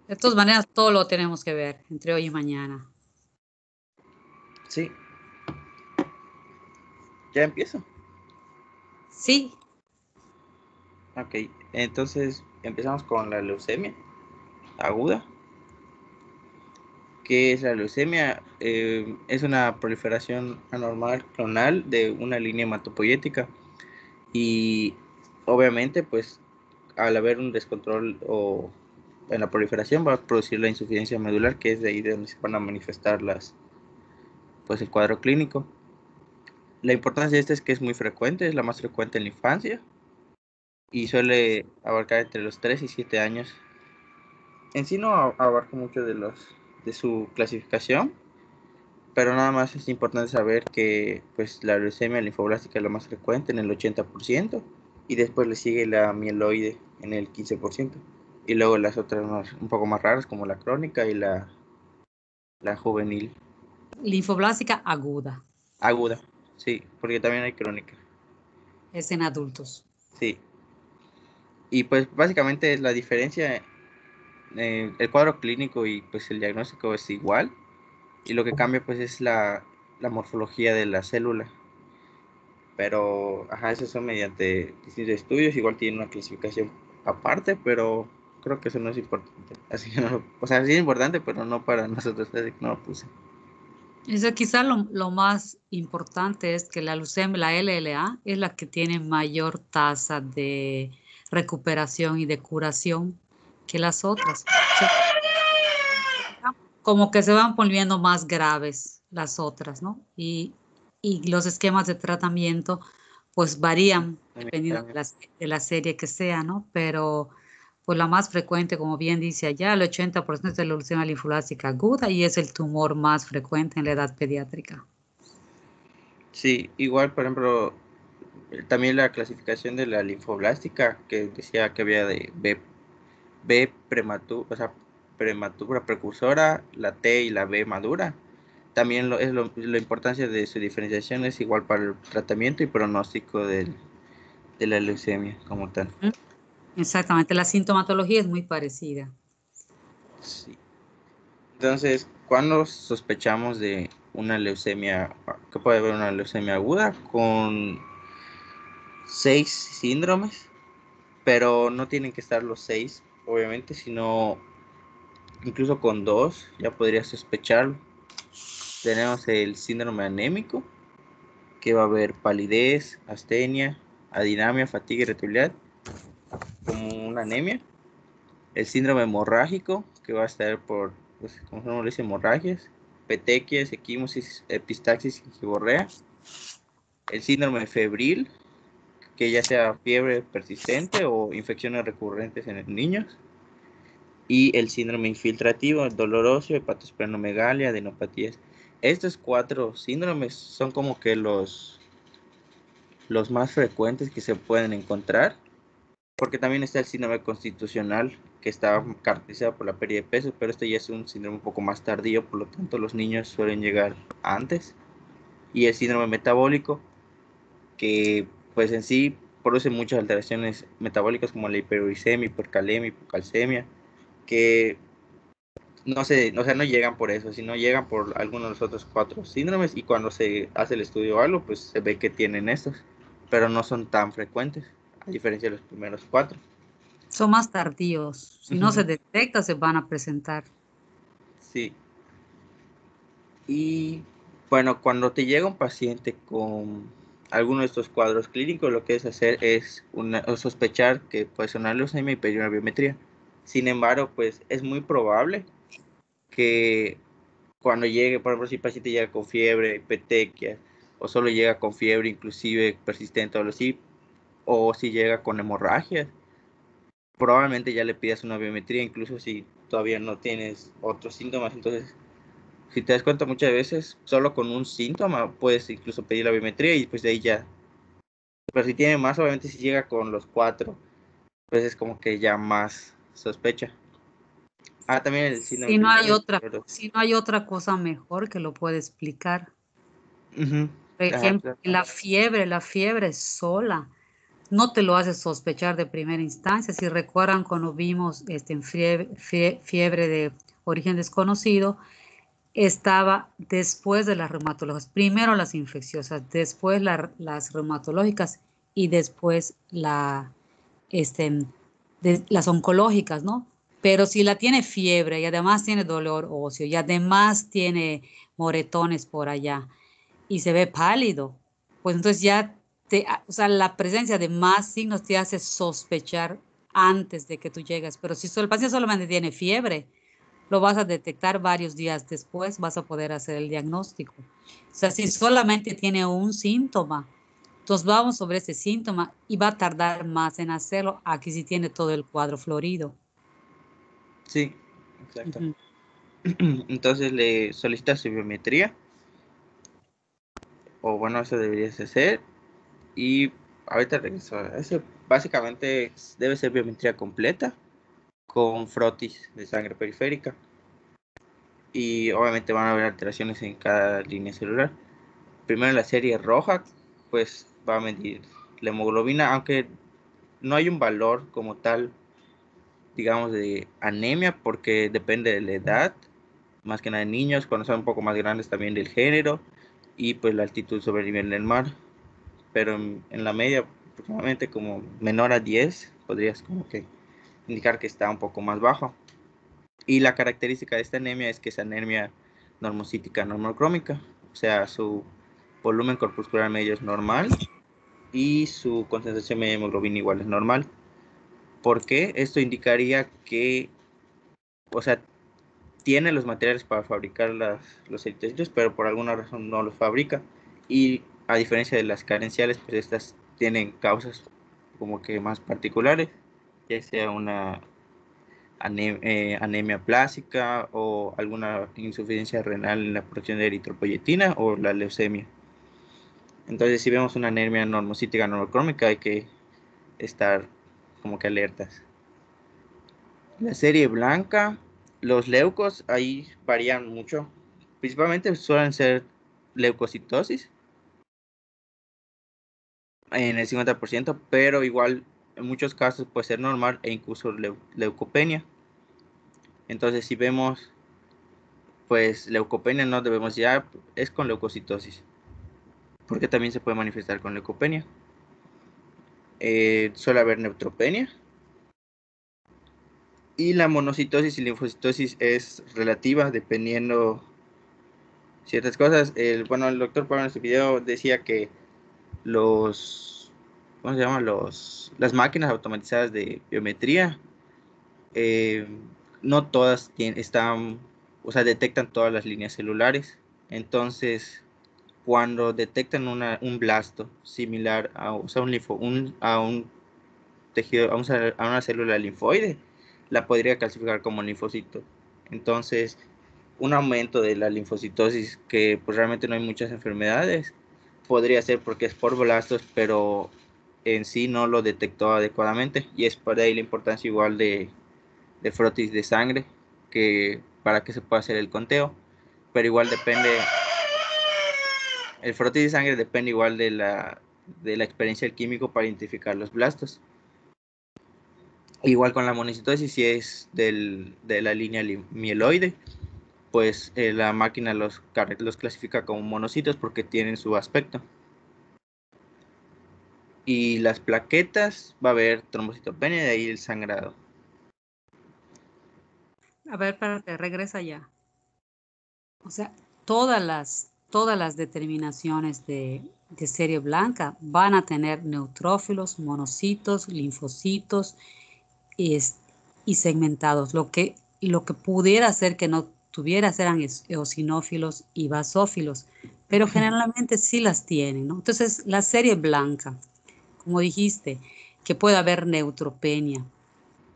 De todas maneras, todo lo tenemos que ver entre hoy y mañana. Sí. ¿Ya empiezo? Sí. Ok, entonces empezamos con la leucemia aguda. ¿Qué es la leucemia? Es una proliferación anormal clonal de una línea hematopoyética y obviamente pues al haber un descontrol o en la proliferación va a producir la insuficiencia medular, que es de ahí de donde se van a manifestar pues el cuadro clínico. La importancia de esta es que es muy frecuente, es la más frecuente en la infancia y suele abarcar entre los 3 y 7 años. En sí no abarca mucho de su clasificación, pero nada más es importante saber que pues la leucemia linfoblástica es la más frecuente en el 80% y después le sigue la mieloide en el 15% y luego las otras un poco más raras como la crónica y la juvenil. Linfoblástica aguda. Aguda, sí, porque también hay crónica. Es en adultos. Sí, y pues básicamente la diferencia, el cuadro clínico y pues el diagnóstico es igual y lo que cambia pues es la morfología de la célula. Pero, ajá, esos son mediante distintos estudios, igual tiene una clasificación aparte, pero creo que eso no es importante. Así que no, o sea, sí es importante, pero no para nosotros, así que no lo puse. Eso quizá lo más importante es que la leucemia, la LLA, es la que tiene mayor tasa de recuperación y de curación que las otras. Como que se van volviendo más graves las otras, ¿no? Y los esquemas de tratamiento pues varían dependiendo de la serie que sea, ¿no? Pero pues la más frecuente, como bien dice allá, el 80% es de la leucemia linfoblástica aguda y es el tumor más frecuente en la edad pediátrica. Sí, igual, por ejemplo, también la clasificación de la linfoblástica, que decía que había de B prematura, o sea, prematura precursora, la T y la B madura. También la importancia de su diferenciación es igual para el tratamiento y pronóstico de la leucemia como tal. Exactamente, la sintomatología es muy parecida. Sí. Entonces, ¿cuándo sospechamos de una leucemia? Que puede haber una leucemia aguda con 6 síndromes, pero no tienen que estar los 6, obviamente, sino incluso con 2 ya podría sospecharlo. Tenemos el síndrome anémico, que va a haber palidez, astenia, adinamia, fatiga y irritabilidad, como una anemia. El síndrome hemorrágico, que va a estar por, pues, como se dice, hemorragias, petequias, equimosis, epistaxis y giborrea. El síndrome febril, que ya sea fiebre persistente o infecciones recurrentes en los niños. Y el síndrome infiltrativo, el dolor óseo, hepatosplenomegalia, adenopatías. Estos 4 síndromes son como que los más frecuentes que se pueden encontrar, porque también está el síndrome constitucional, que está caracterizado por la pérdida de peso, pero este ya es un síndrome un poco más tardío, por lo tanto los niños suelen llegar antes. Y el síndrome metabólico, que pues en sí produce muchas alteraciones metabólicas como la hiperuricemia, hipercalemia, hipocalcemia, que no sé, o sea, no llegan por eso, sino llegan por algunos de los otros 4 síndromes y cuando se hace el estudio o algo, pues se ve que tienen estos, pero no son tan frecuentes, a diferencia de los primeros 4. Son más tardíos. Si no se Uh-huh. detecta, se van a presentar. Sí. Y bueno, cuando te llega un paciente con alguno de estos cuadros clínicos, lo que es hacer es sospechar que puede ser una leucemia y pedir una biometría. Sin embargo, pues es muy probable que cuando llegue, por ejemplo, si el paciente llega con fiebre, petequia, o solo llega con fiebre inclusive persistente o algo así, o si llega con hemorragias, probablemente ya le pidas una biometría, incluso si todavía no tienes otros síntomas. Entonces, si te das cuenta, muchas veces solo con un síntoma puedes incluso pedir la biometría y pues de ahí ya. Pero si tiene más, obviamente si llega con los 4, pues es como que ya más sospecha. También el síndrome Si no hay otra cosa mejor que lo puede explicar. Uh-huh. Por Ajá, ejemplo, claro. la fiebre sola no te lo hace sospechar de primera instancia. Si recuerdan cuando vimos en fiebre de origen desconocido, estaba después de las reumatológicas. Primero las infecciosas, después las reumatológicas y después las oncológicas, ¿no? Pero si la tiene fiebre y además tiene dolor óseo y además tiene moretones por allá y se ve pálido, pues entonces ya o sea, la presencia de más signos te hace sospechar antes de que tú llegues. Pero si el paciente solamente tiene fiebre, lo vas a detectar varios días después, vas a poder hacer el diagnóstico. O sea, si solamente tiene un síntoma, entonces vamos sobre ese síntoma y va a tardar más en hacerlo aquí si tiene todo el cuadro florido. Sí, exacto. Ujú. Entonces le solicitas su biometría, o bueno, eso deberías hacer. Y ahorita regreso. Ese básicamente debe ser biometría completa con frotis de sangre periférica. Y obviamente van a haber alteraciones en cada línea celular. Primero la serie roja, pues va a medir la hemoglobina, aunque no hay un valor como tal, digamos, de anemia, porque depende de la edad, más que nada de niños, cuando son un poco más grandes también del género, y pues la altitud sobre el nivel del mar. Pero en la media, aproximadamente como menor a 10, podrías como que indicar que está un poco más bajo. Y la característica de esta anemia es que es anemia normocítica normocrómica, o sea, su volumen corpuscular medio es normal y su concentración media de hemoglobina igual es normal. ¿Por qué? Esto indicaría que, o sea, tiene los materiales para fabricar los eritrocitos, pero por alguna razón no los fabrica. Y a diferencia de las carenciales, pues estas tienen causas como que más particulares, ya sea una anemia plástica o alguna insuficiencia renal en la producción de eritropoyetina o la leucemia. Entonces, si vemos una anemia normocítica normocrómica, hay que estar como que alertas. La serie blanca, los leucos ahí varían mucho. Principalmente suelen ser leucocitosis en el 50%, pero igual en muchos casos puede ser normal e incluso leucopenia. Entonces, si vemos pues leucopenia, no debemos ya, es con leucocitosis, porque también se puede manifestar con leucopenia. Suele haber neutropenia. Y la monocitosis y linfocitosis es relativa dependiendo ciertas cosas. Bueno, el doctor Pablo en su video decía que ¿cómo se llama? Las máquinas automatizadas de biometría, eh, no todas o sea, detectan todas las líneas celulares. Entonces, cuando detectan un blasto similar a, o sea, a un tejido, a una célula linfoide, la podría clasificar como linfocito. Entonces, un aumento de la linfocitosis, que pues realmente no hay muchas enfermedades, podría ser porque es por blastos, pero en sí no lo detectó adecuadamente, y es por ahí la importancia igual de frotis de sangre, que para que se pueda hacer el conteo, pero igual depende, el frotis de sangre depende igual de la experiencia del químico para identificar los blastos. Igual con la monocitosis, si es de la línea mieloide, pues la máquina los clasifica como monocitos porque tienen su aspecto. Y las plaquetas, va a haber trombocitopenia y de ahí el sangrado. A ver, para que regresa ya. O sea, todas las determinaciones de serie blanca van a tener neutrófilos, monocitos, linfocitos y, y segmentados. Lo que pudiera ser que no tuviera eran eosinófilos y basófilos, pero generalmente sí las tienen, ¿no? Entonces, la serie blanca, como dijiste, que puede haber neutropenia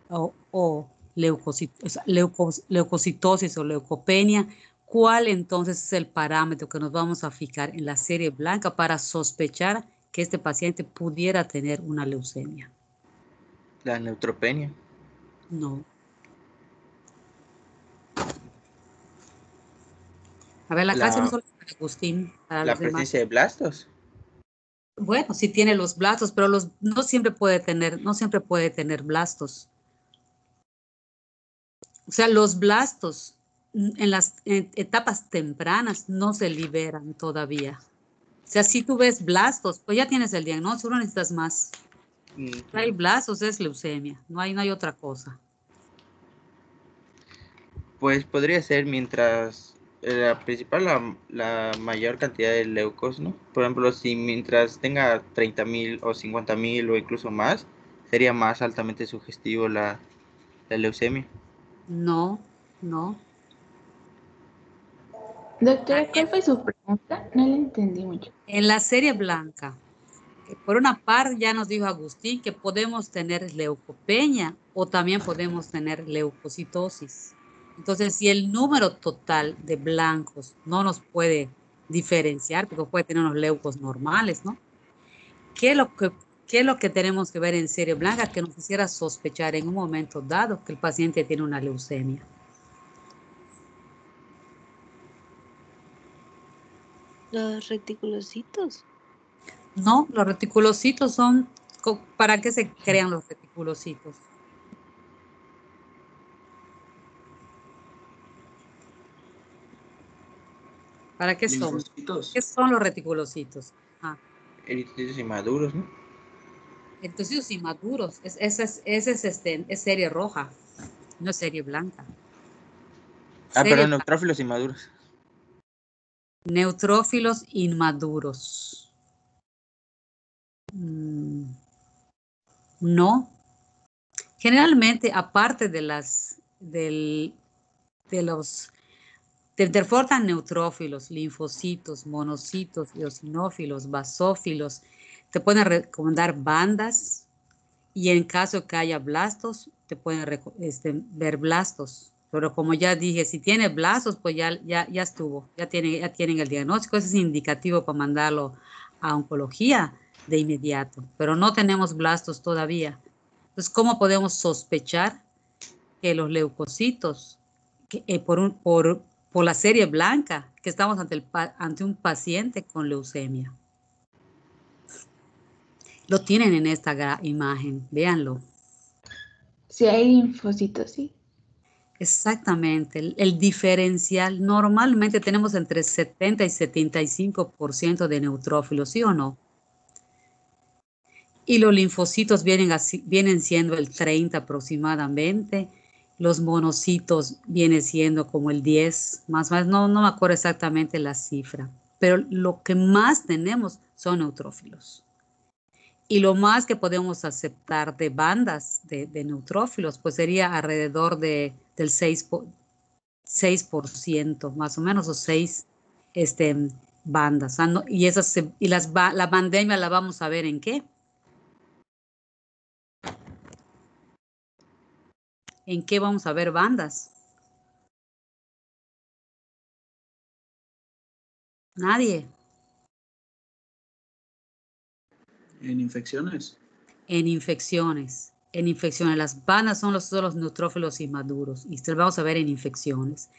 o leucocitosis o leucopenia. ¿Cuál entonces es el parámetro que nos vamos a fijar en la serie blanca para sospechar que este paciente pudiera tener una leucemia? La neutropenia. No. A ver, la clase no La, solo es para Agustín, para la los demás. presencia de blastos. Bueno, sí tiene los blastos, pero no siempre puede tener blastos. O sea, los blastos en las etapas tempranas no se liberan todavía. O sea, si tú ves blastos, pues ya tienes el diagnóstico, no necesitas más. Hay blastos, es leucemia, no hay otra cosa. Pues podría ser mientras la principal, la mayor cantidad de leucos, ¿no? Por ejemplo, si mientras tenga 30.000 o 50.000 o incluso más, sería más altamente sugestivo la leucemia. No, no. Doctora, ¿cuál fue su pregunta? No la entendí mucho. En la serie blanca, por una parte ya nos dijo Agustín que podemos tener leucopenia o también podemos tener leucocitosis. Entonces, si el número total de blancos no nos puede diferenciar, porque puede tener unos leucos normales, ¿no? ¿Qué es lo que, qué es lo que tenemos que ver en serie blanca que nos hiciera sospechar en un momento dado que el paciente tiene una leucemia? Los reticulocitos. No, los reticulocitos son, ¿para qué se crean los reticulocitos? ¿Para qué son? Linfocitos. ¿Qué son los reticulocitos? Ah, Eritrocitos inmaduros, ¿no? entonces inmaduros, es serie roja, no es serie blanca. Ah, Serie perdón, neutrófilos inmaduros. neutrófilos inmaduros. No. Generalmente, aparte de los Interfortan neutrófilos, linfocitos, monocitos, eosinófilos, basófilos. Te pueden recomendar bandas y en caso que haya blastos, te pueden ver blastos. Pero como ya dije, si tiene blastos, pues ya estuvo, ya tienen el diagnóstico. Eso es indicativo para mandarlo a oncología de inmediato. Pero no tenemos blastos todavía. Entonces, ¿cómo podemos sospechar que los leucocitos, por la serie blanca, que estamos ante un paciente con leucemia? Lo tienen en esta imagen, véanlo. Si hay linfocitos, sí. Exactamente, el diferencial, normalmente tenemos entre 70 y 75% de neutrófilos, ¿sí o no? Y los linfocitos vienen siendo el 30 aproximadamente. Los monocitos vienen siendo como el 10, más o menos, no me acuerdo exactamente la cifra. Pero lo que más tenemos son neutrófilos. Y lo más que podemos aceptar de bandas de neutrófilos, pues sería alrededor del 6%, más o menos, o 6 bandas. Y la pandemia la vamos a ver en qué. ¿En qué vamos a ver bandas? Nadie. En infecciones. En infecciones. En infecciones. Las bandas son los neutrófilos inmaduros. Y se lo vamos a ver en infecciones.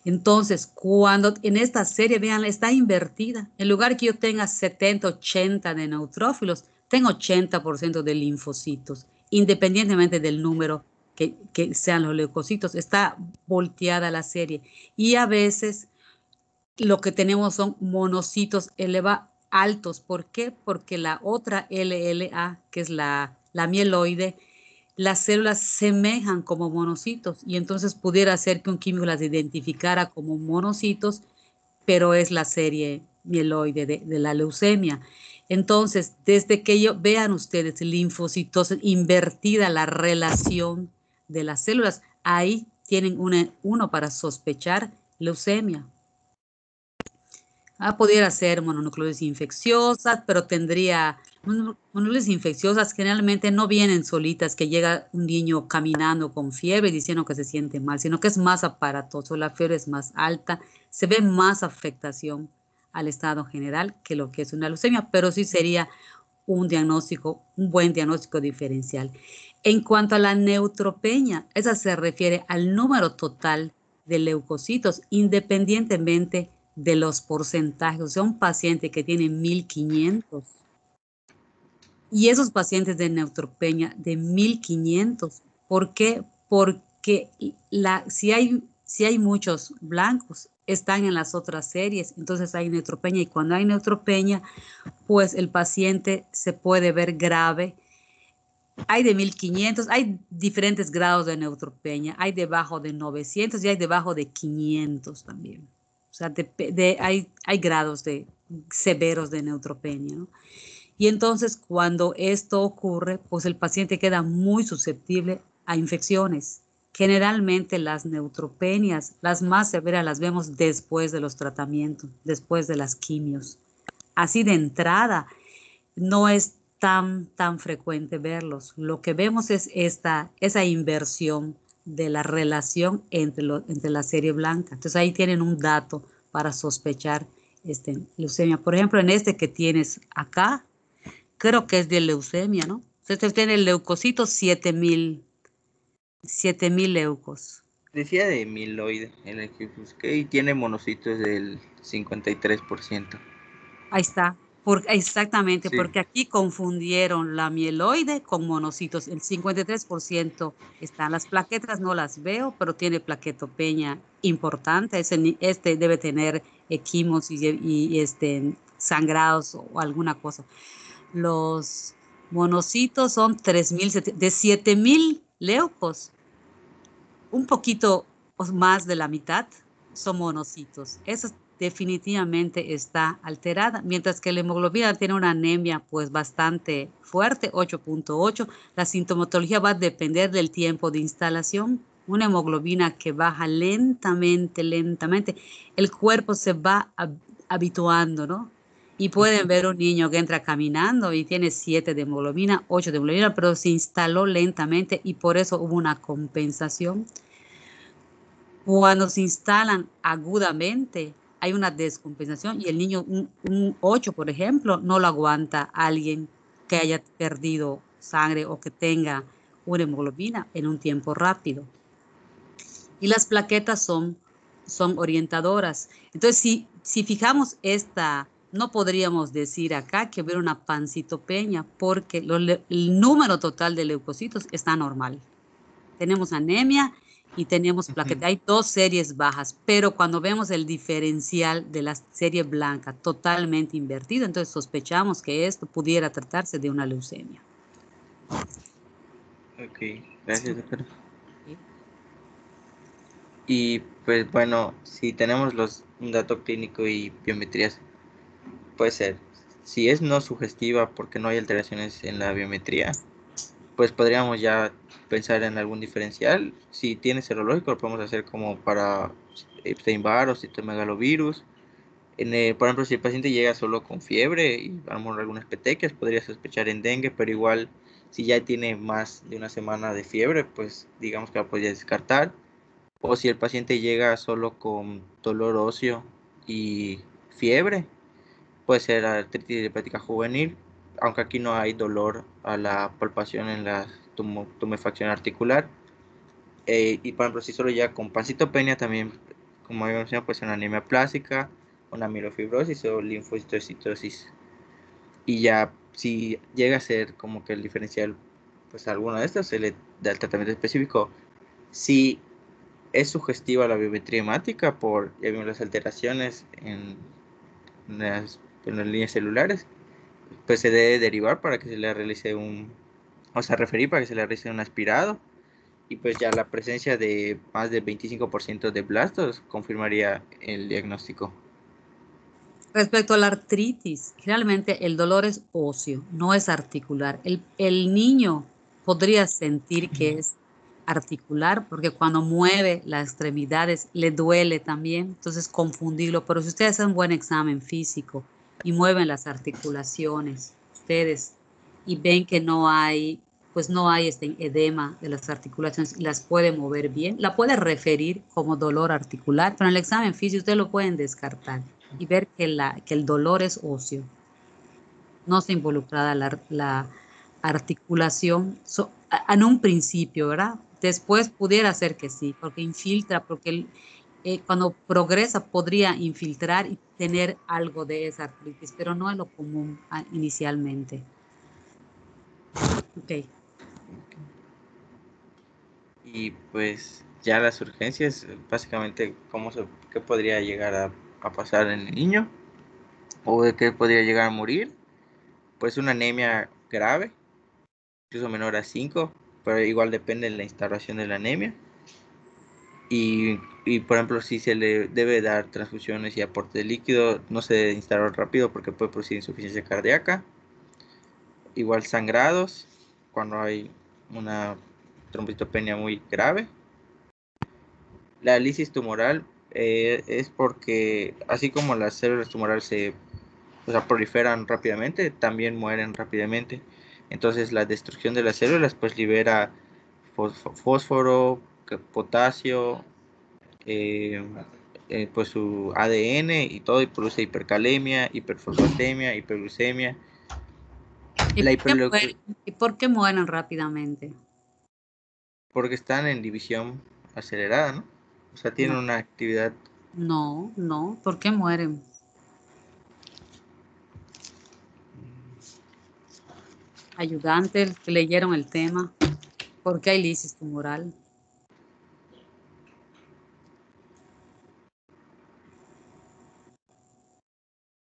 Entonces, cuando en esta serie, vean, está invertida. En lugar que yo tenga 70, 80 de neutrófilos, tengo 80% de linfocitos, independientemente del número que sean los leucocitos. Está volteada la serie. Y a veces lo que tenemos son monocitos altos. ¿Por qué? Porque la otra LLA, que es la mieloide, las células semejan como monocitos y entonces pudiera ser que un químico las identificara como monocitos, pero es la serie mieloide de la leucemia. Entonces, desde que vean ustedes linfocitosis invertida la relación de las células, ahí tienen uno para sospechar leucemia. Pudiera ser mononucleosis infecciosas, pero tendría mononucleosis infecciosas generalmente no vienen solitas, que llega un niño caminando con fiebre diciendo que se siente mal, sino que es más aparatoso, la fiebre es más alta, se ve más afectación al estado general que lo que es una leucemia, pero sí sería un buen diagnóstico diferencial. En cuanto a la neutropenia, esa se refiere al número total de leucocitos, independientemente de los porcentajes. O sea, un paciente que tiene 1500 Y esos pacientes de neutropenia de 1500, ¿por qué? Porque si hay muchos blancos, están en las otras series, entonces hay neutropenia, y cuando hay neutropenia, pues el paciente se puede ver grave. Hay de 1500, hay diferentes grados de neutropenia, hay debajo de 900 y hay debajo de 500 también. O sea, hay grados severos de neutropenia, ¿no? Y entonces cuando esto ocurre, pues el paciente queda muy susceptible a infecciones. Generalmente las neutropenias, las más severas, las vemos después de los tratamientos, después de las quimios. Así de entrada, no es tan frecuente verlos. Lo que vemos es esa inversión de la relación entre la serie blanca. Entonces ahí tienen un dato para sospechar leucemia. Por ejemplo, en este que tienes acá, creo que es de leucemia, ¿no? Usted tiene el leucocito 7000 leucos. Decía de amiloide en el que busqué y tiene monocitos del 53%. Ahí está. Exactamente, Sí. porque aquí confundieron la mieloide con monocitos. El 53% están. Las plaquetas no las veo, pero tiene plaquetopenia importante. Este debe tener equimos y sangrados o alguna cosa. Los monocitos son 3000, de 7000 leucos, un poquito más de la mitad son monocitos. Eso definitivamente está alterada, mientras que la hemoglobina tiene una anemia pues bastante fuerte, 8.8. La sintomatología va a depender del tiempo de instalación. Una hemoglobina que baja lentamente, el cuerpo se va habituando, ¿no? Y pueden ver un niño que entra caminando y tiene 7 de hemoglobina, 8 de hemoglobina, pero se instaló lentamente y por eso hubo una compensación. Cuando se instalan agudamente, hay una descompensación y el niño, un 8, por ejemplo, no lo aguanta alguien que haya perdido sangre o que tenga una hemoglobina en un tiempo rápido. Y las plaquetas son orientadoras. Entonces, si fijamos no podríamos decir acá que hubiera una pancitopenia porque el número total de leucocitos está normal. Tenemos anemia y tenemos plaqueta. Hay 2 series bajas, pero cuando vemos el diferencial de la serie blanca totalmente invertido, entonces sospechamos que esto pudiera tratarse de una leucemia. Ok, gracias, doctor. Sí. Y pues bueno, si tenemos un dato clínico y biometrías, puede ser. Si es no sugestiva porque no hay alteraciones en la biometría, pues podríamos ya pensar en algún diferencial. Si tiene serológico, lo podemos hacer como para Epstein-Barr o citomegalovirus. Por ejemplo, si el paciente llega solo con fiebre y a lo mejor algunas petequias, podría sospechar en dengue, pero igual si ya tiene más de una semana de fiebre, pues digamos que la podría descartar. O si el paciente llega solo con dolor óseo y fiebre, puede ser artritis idiopática juvenil, aunque aquí no hay dolor a la palpación en la tumefacción articular. Y por ejemplo, si solo llega con pancitopenia, también, como habíamos mencionado, puede ser una anemia plástica, una mielofibrosis o linfocitocitosis. Y ya, si llega a ser como que el diferencial, pues alguna de estas, se le da el tratamiento específico. Si es sugestiva la biometría hemática por ya vimos las alteraciones en las líneas celulares, pues se debe derivar para que se le realice referir para que se le realice un aspirado. Y pues ya la presencia de más del 25% de blastos confirmaría el diagnóstico. Respecto a la artritis, generalmente el dolor es óseo, no es articular. El niño podría sentir que es articular porque cuando mueve las extremidades le duele también, entonces confundirlo. Pero si ustedes hacen un buen examen físico y mueven las articulaciones, ustedes, y ven que no hay este edema de las articulaciones y las puede mover bien, la puede referir como dolor articular, pero en el examen físico ustedes lo pueden descartar y ver que el dolor es óseo. No está involucrada la articulación en un principio, ¿verdad? Después pudiera ser que sí, porque infiltra, porque cuando progresa podría infiltrar y tener algo de esa artritis, pero no es lo común inicialmente. Ok. Y pues ya las urgencias, básicamente, qué podría llegar a pasar en el niño o de qué podría llegar a morir. Pues una anemia grave, incluso menor a 5, pero igual depende de la instauración de la anemia. Y por ejemplo, si se le debe dar transfusiones y aporte de líquido, no se debe instaurar rápido porque puede producir insuficiencia cardíaca. Igual sangrados, cuando hay una trombocitopenia muy grave. La lisis tumoral es porque, así como las células tumorales proliferan rápidamente, también mueren rápidamente. Entonces la destrucción de las células pues libera fósforo, potasio, eh, pues su ADN y todo, y produce hipercalemia, hiperfosfatemia, hiperglucemia. ¿Y La por qué hiperleucemia, ¿Y por qué mueren rápidamente? porque están en división acelerada, ¿no? O sea, tienen No, una actividad. no. ¿Por qué mueren? Ayudantes que leyeron el tema. ¿Por qué hay lisis tumoral?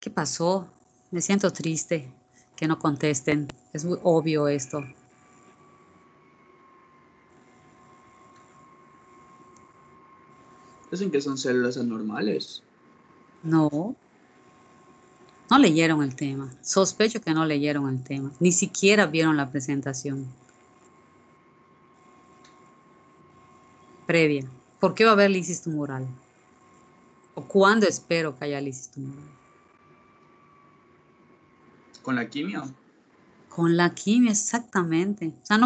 ¿Qué pasó? Me siento triste que no contesten. Es muy obvio esto. Dicen que son células anormales. No, no leyeron el tema. Sospecho que no leyeron el tema. Ni siquiera vieron la presentación previa. ¿Por qué va a haber lisis tumoral? ¿O cuándo espero que haya lisis tumoral? Con la quimio. Con la quimio, exactamente. O sea,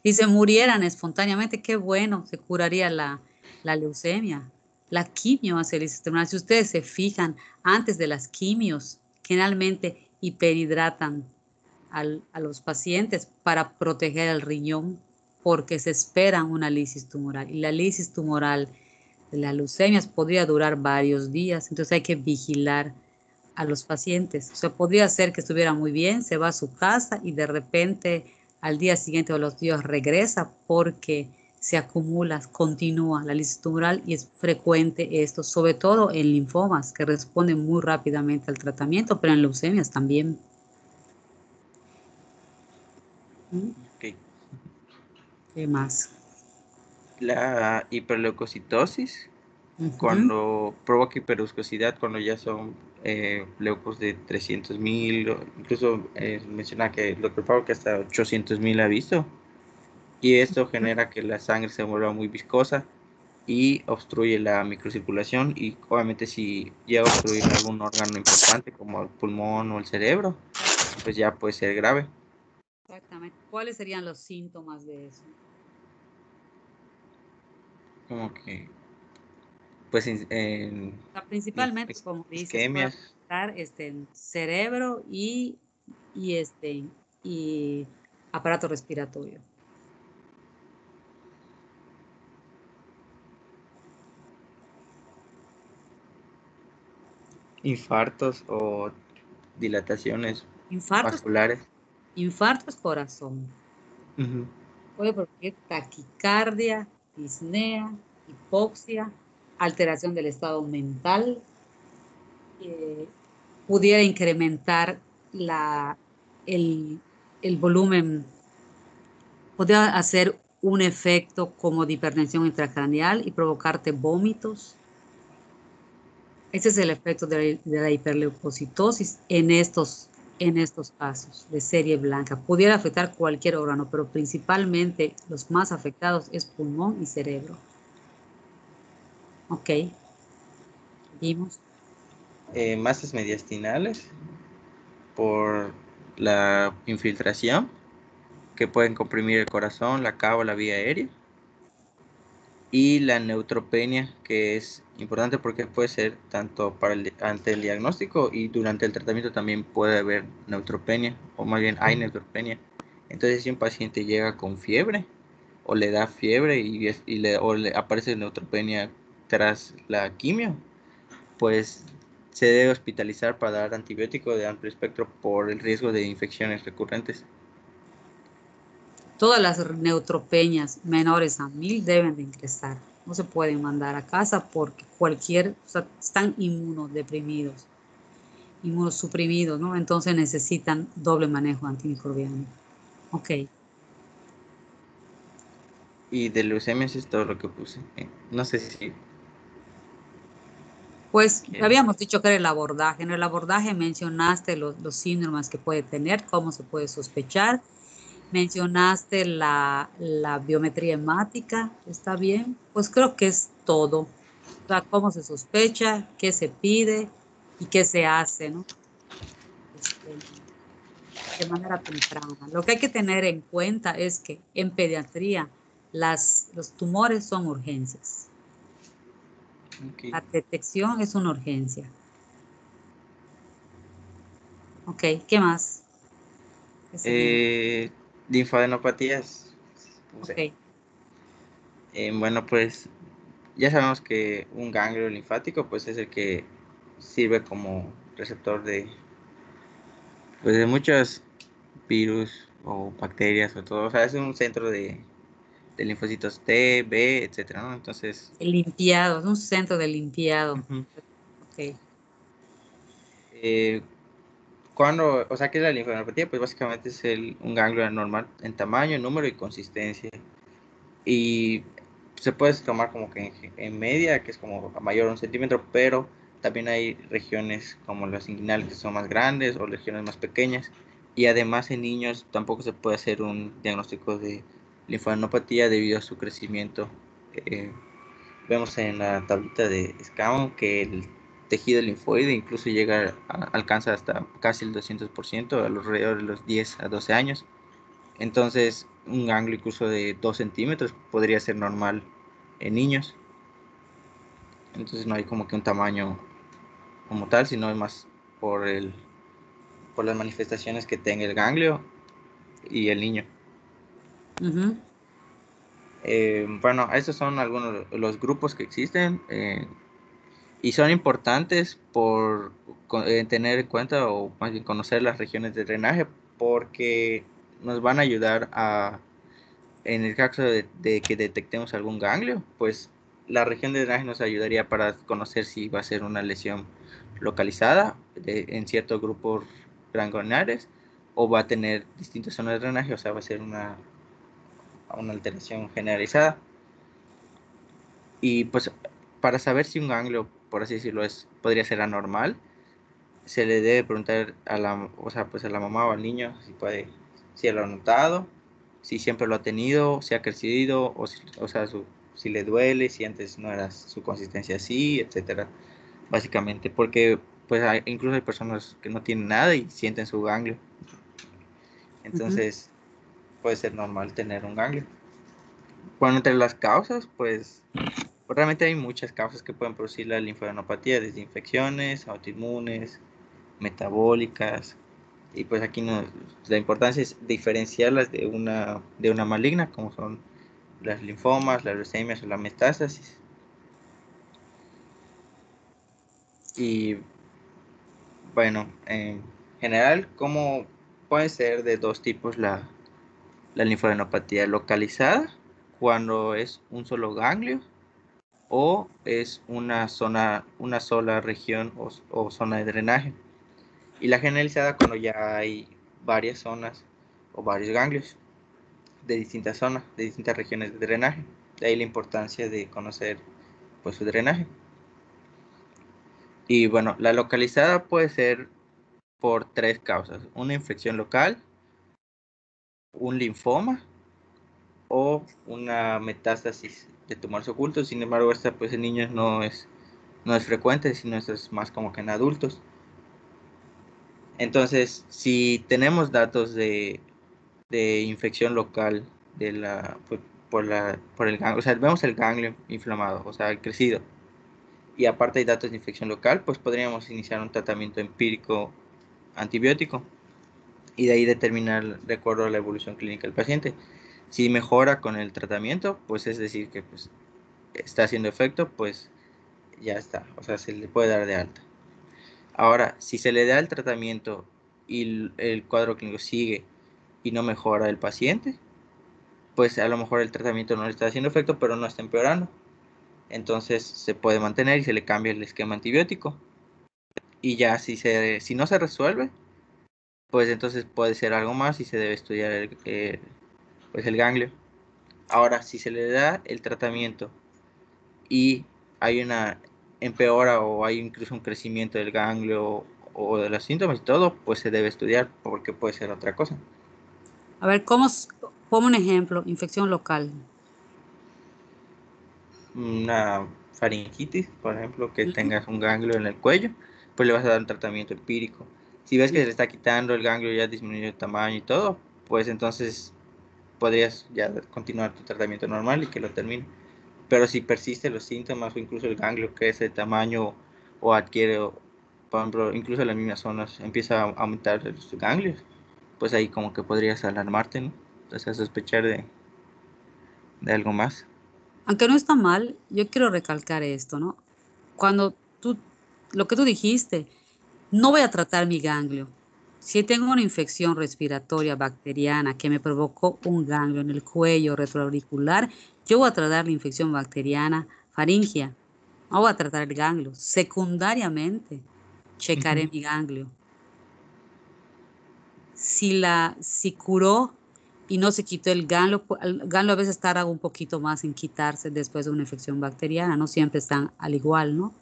si se murieran espontáneamente, qué bueno, se curaría la leucemia. La quimio hace lisis tumoral. Si ustedes se fijan, antes de las quimios, generalmente hiperhidratan a los pacientes para proteger el riñón, porque se espera una lisis tumoral. Y la lisis tumoral de las leucemias podría durar varios días, entonces hay que vigilar a los pacientes. O sea, podría ser que estuviera muy bien, se va a su casa y de repente al día siguiente o los días regresa porque se acumula, continúa la lisis tumoral y es frecuente esto, sobre todo en linfomas que responden muy rápidamente al tratamiento, pero en leucemias también. Ok. ¿Qué más? La hiperleucocitosis, Ujú. cuando provoca hiperviscosidad, cuando ya son leucos de 300.000, incluso menciona que el doctor Pablo que hasta 800.000 ha visto, y esto genera que la sangre se vuelva muy viscosa y obstruye la microcirculación, y obviamente si llega a obstruir algún órgano importante como el pulmón o el cerebro, pues ya puede ser grave. Exactamente. ¿Cuáles serían los síntomas de eso? Como que, pues, O sea, principalmente, como dices, puede isquemias, afectar cerebro y y aparato respiratorio. infartos o dilataciones Infartos, vasculares. infartos corazón. Ujú. Puede producir taquicardia, disnea, hipoxia, alteración del estado mental, eh, pudiera incrementar el, el volumen, podría hacer un efecto como de hipertensión intracraneal y provocarte vómitos. Ese es el efecto de la hiperleucocitosis en estos casos de serie blanca. Pudiera afectar cualquier órgano, pero principalmente los más afectados es pulmón y cerebro. Ok, seguimos. Masas mediastinales por la infiltración que pueden comprimir el corazón, la cava o la vía aérea. Y la neutropenia, que es importante porque puede ser tanto ante el diagnóstico y durante el tratamiento también puede haber neutropenia, o más bien hay neutropenia. Entonces, si un paciente llega con fiebre o le da fiebre o le aparece neutropenia tras la quimio, pues se debe hospitalizar para dar antibiótico de amplio espectro por el riesgo de infecciones recurrentes. todas las neutropenias menores a 1000 deben de ingresar. No se pueden mandar a casa porque o sea, están inmunodeprimidos, inmunosuprimidos, ¿no? Entonces necesitan doble manejo antimicrobiano. Ok. Y de leucemias es todo lo que puse. No sé si Pues quieres. habíamos dicho que era el abordaje. En el abordaje mencionaste los síndromes que puede tener, cómo se puede sospechar. Mencionaste la biometría hemática, ¿está bien? Pues creo que es todo. O sea, cómo se sospecha, qué se pide y qué se hace, ¿no? De manera temprana. Lo que hay que tener en cuenta es que en pediatría los tumores son urgencias. Okay. La detección es una urgencia. Ok, ¿qué más? ¿Qué seguimos? Linfadenopatías. Ok. Bueno, pues ya sabemos que un ganglio linfático pues es el que sirve como receptor de muchos virus o bacterias o todo. O sea, es un centro de linfocitos T, B, etcétera, ¿no? Entonces, El limpiado, es un centro de limpiado. uh-huh. Ok. O sea, ¿qué es la linfadenopatía? Pues básicamente es un ganglio anormal en tamaño, número y consistencia. Y se puede tomar como que en media, que es como a mayor de 1 centímetro, pero también hay regiones como las inguinales que son más grandes o regiones más pequeñas. Y además en niños tampoco se puede hacer un diagnóstico de linfadenopatía debido a su crecimiento. Eh, Vemos en la tablita de Scam que el tejido linfoide incluso alcanza hasta casi el 200% a los alrededor de los 10 a 12 años. Entonces, un ganglio incluso de 2 centímetros podría ser normal en niños. Entonces, no hay como que un tamaño como tal, sino es más por, por las manifestaciones que tenga el ganglio y el niño. Uh-huh. Bueno, estos son algunos de los grupos que existen y son importantes por tener en cuenta o más bien conocer las regiones de drenaje porque nos van a ayudar en el caso de que detectemos algún ganglio, pues la región de drenaje nos ayudaría para conocer si va a ser una lesión localizada en ciertos grupos ganglionares o va a tener distintas zonas de drenaje, o sea, va a ser una alteración generalizada. Y pues para saber si un ganglio, por así decirlo, podría ser anormal, se le debe preguntar a la mamá o al niño si lo ha notado, si siempre lo ha tenido, si ha crecido, si le duele, si antes no era su consistencia así, etcétera. Básicamente, porque pues incluso hay personas que no tienen nada y sienten su ganglio. Uh-huh. Entonces, puede ser normal tener un ganglio. Bueno, entre las causas, pues realmente hay muchas causas que pueden producir la linfadenopatía, desde infecciones, autoinmunes, metabólicas, y pues aquí la importancia es diferenciarlas de una maligna, como son las linfomas, las leucemias o la metástasis. Y bueno, en general, ¿cómo puede ser de dos tipos la linfadenopatía? Localizada, cuando es un solo ganglio, o es una sola región o zona de drenaje. Y la generalizada cuando ya hay varias zonas o varios ganglios de distintas zonas, de distintas regiones de drenaje. De ahí la importancia de conocer pues su drenaje. Y bueno, la localizada puede ser por tres causas: una infección local, un linfoma o una metástasis de tumores ocultos. Sin embargo, esta pues en niños no es frecuente, sino esto es más como que en adultos. Entonces, si tenemos datos de infección local de por el ganglio, o sea, vemos el ganglio inflamado, o sea, crecido, y aparte hay datos de infección local, pues podríamos iniciar un tratamiento empírico antibiótico y de ahí determinar de acuerdo a la evolución clínica del paciente. Si mejora con el tratamiento, pues es decir que pues está haciendo efecto, pues ya está, o sea, se le puede dar de alta. Ahora, si se le da el tratamiento y el cuadro clínico sigue y no mejora el paciente, pues a lo mejor el tratamiento no le está haciendo efecto, pero no está empeorando. Entonces se puede mantener y se le cambia el esquema antibiótico. Y ya si no se resuelve, pues entonces puede ser algo más y se debe estudiar pues el ganglio. Ahora, si se le da el tratamiento y hay una empeora o hay incluso un crecimiento del ganglio o de los síntomas y todo, pues se debe estudiar porque puede ser otra cosa. A ver, pongo un ejemplo, infección local. Una faringitis, por ejemplo, que tengas un ganglio en el cuello, pues le vas a dar un tratamiento empírico. Si ves que se le está quitando el ganglio, ya disminuyó el tamaño y todo, pues entonces podrías ya continuar tu tratamiento normal y que lo termine. Pero si persisten los síntomas o incluso el ganglio crece de tamaño o adquiere, por ejemplo, incluso en las mismas zonas empieza a aumentar los ganglios, pues ahí como que podrías alarmarte, ¿no? Entonces sospechar de algo más. Aunque no está mal, yo quiero recalcar esto, ¿no? Cuando lo que tú dijiste, no voy a tratar mi ganglio. Si tengo una infección respiratoria bacteriana que me provocó un ganglio en el cuello retroauricular, yo voy a tratar la infección bacteriana faringia. No voy a tratar el ganglio. Secundariamente, checaré mi ganglio. Si curó y no se quitó el ganglio a veces tarda un poquito más en quitarse después de una infección bacteriana, no siempre están al igual, ¿no?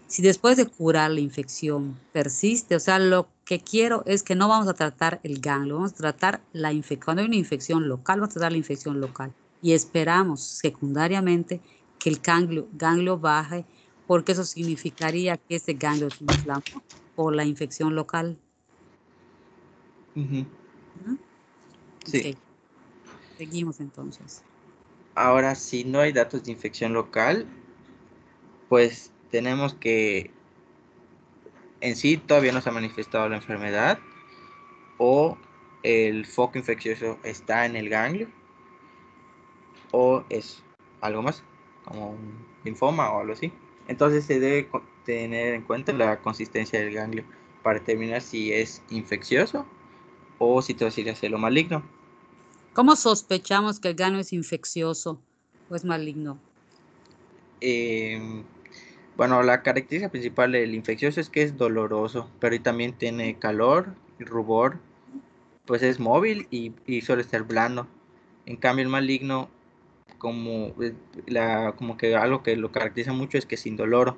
Si después de curar la infección persiste, o sea, lo que quiero es que no vamos a tratar el ganglio, vamos a tratar la infección. Cuando hay una infección local, vamos a tratar la infección local y esperamos secundariamente que el ganglio baje, porque eso significaría que ese ganglio se inflamó por la infección local. Uh-huh. ¿No? Sí. Ok, seguimos entonces. Ahora, si no hay datos de infección local, pues tenemos que en sí todavía no se ha manifestado la enfermedad o el foco infeccioso está en el ganglio o es algo más, como un linfoma o algo así. Entonces se debe tener en cuenta la consistencia del ganglio para determinar si es infeccioso o si todavía es lo maligno. ¿Cómo sospechamos que el ganglio es infeccioso o es maligno? Bueno, la característica principal del infeccioso es que es doloroso, pero también tiene calor y rubor, pues es móvil y suele estar blando. En cambio, el maligno, como que algo que lo caracteriza mucho es que es indoloro,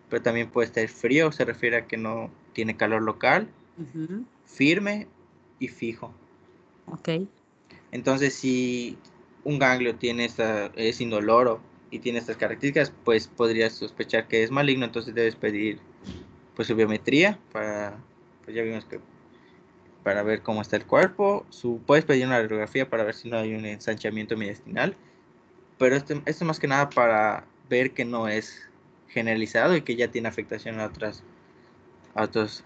pero también puede estar frío, se refiere a que no tiene calor local, firme y fijo. Ok. Entonces, si un ganglio es indoloro y tiene estas características, pues podrías sospechar que es maligno, entonces debes pedir pues su biometría pues ya vimos que para ver cómo está el cuerpo, puedes pedir una radiografía para ver si no hay un ensanchamiento mediastinal, pero esto más que nada para ver que no es generalizado y que ya tiene afectación a otros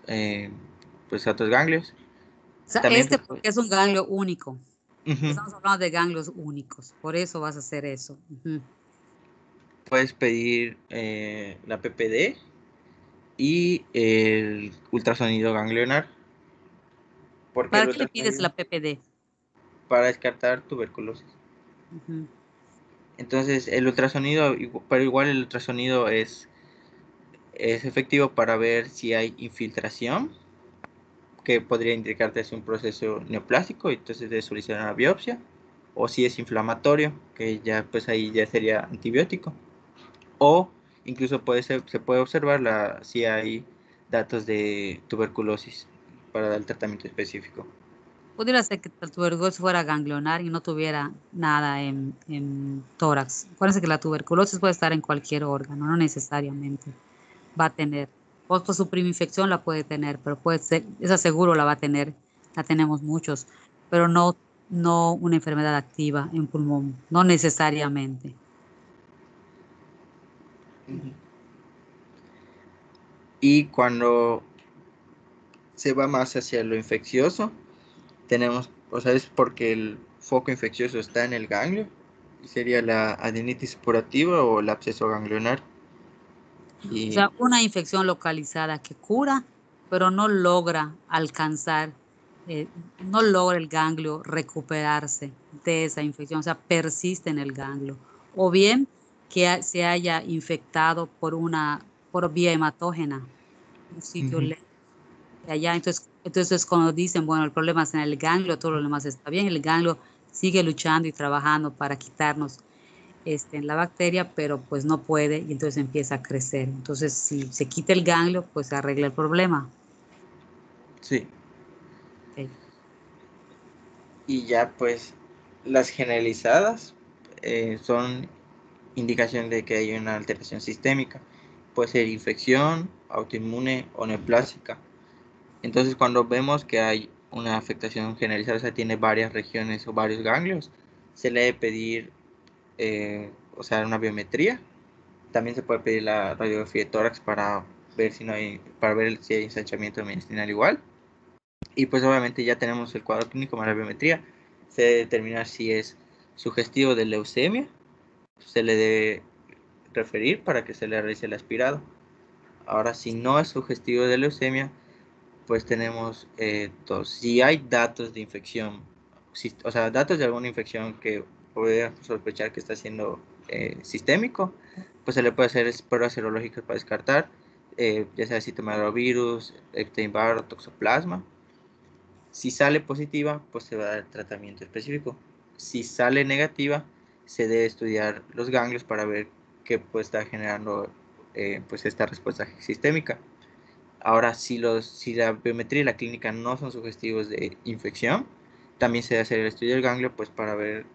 ganglios. O sea, También porque es un ganglio único. uh-huh. Estamos hablando de ganglios únicos, por eso vas a hacer eso. Puedes pedir la PPD y el ultrasonido ganglionar. Porque el ¿Para qué le pides ultrasonido la PPD? para descartar tuberculosis. Entonces el ultrasonido, pero igual el ultrasonido es efectivo para ver si hay infiltración, que podría indicarte si es un proceso neoplásico y entonces debe solicitar una biopsia, o si es inflamatorio, que ya pues ahí ya sería antibiótico, o incluso se puede observar si hay datos de tuberculosis para el tratamiento específico. Pudiera ser que la tuberculosis fuera ganglionar y no tuviera nada en tórax. Acuérdense que la tuberculosis puede estar en cualquier órgano, no necesariamente va a tener. Por su prima infección la puede tener, pero puede ser, esa seguro la va a tener, la tenemos muchos, pero no una enfermedad activa en pulmón, no necesariamente. Y cuando se va más hacia lo infeccioso, es porque el foco infeccioso está en el ganglio, sería la adenitis supurativa o el absceso ganglionar. O sea, una infección localizada que cura, pero no logra alcanzar no logra el ganglio recuperarse de esa infección, o sea, persiste en el ganglio. O bien que se haya infectado por vía hematógena, un sitio lejos de allá. Entonces cuando dicen, bueno, el problema es en el ganglio, todo lo demás está bien, el ganglio sigue luchando y trabajando para quitarnos la bacteria, pero pues no puede y entonces empieza a crecer. Entonces, si se quita el ganglio, pues se arregla el problema. Sí. Okay. Y ya pues las generalizadas son indicación de que hay una alteración sistémica. Puede ser infección, autoinmune o neoplásica. Entonces cuando vemos que hay una afectación generalizada, o sea, tiene varias regiones o varios ganglios, se le debe pedir o sea, una biometría. También se puede pedir la radiografía de tórax para ver si hay ensanchamiento mediastinal igual. Y pues obviamente ya tenemos el cuadro clínico más la biometría. Se debe determinar si es sugestivo de leucemia. Se le debe referir para que se le realice el aspirado. Ahora, si no es sugestivo de leucemia, pues tenemos si hay datos de infección, o sea, datos de alguna infección que puede sospechar que está siendo sistémico, pues se le puede hacer pruebas serológicas para descartar, ya sea citomegalovirus, Epstein-Barr o toxoplasma. Si sale positiva, pues se va a dar tratamiento específico. Si sale negativa, se debe estudiar los ganglios para ver qué pues, está generando pues esta respuesta sistémica. Ahora, si la biometría y la clínica no son sugestivos de infección, también se debe hacer el estudio del ganglio pues para ver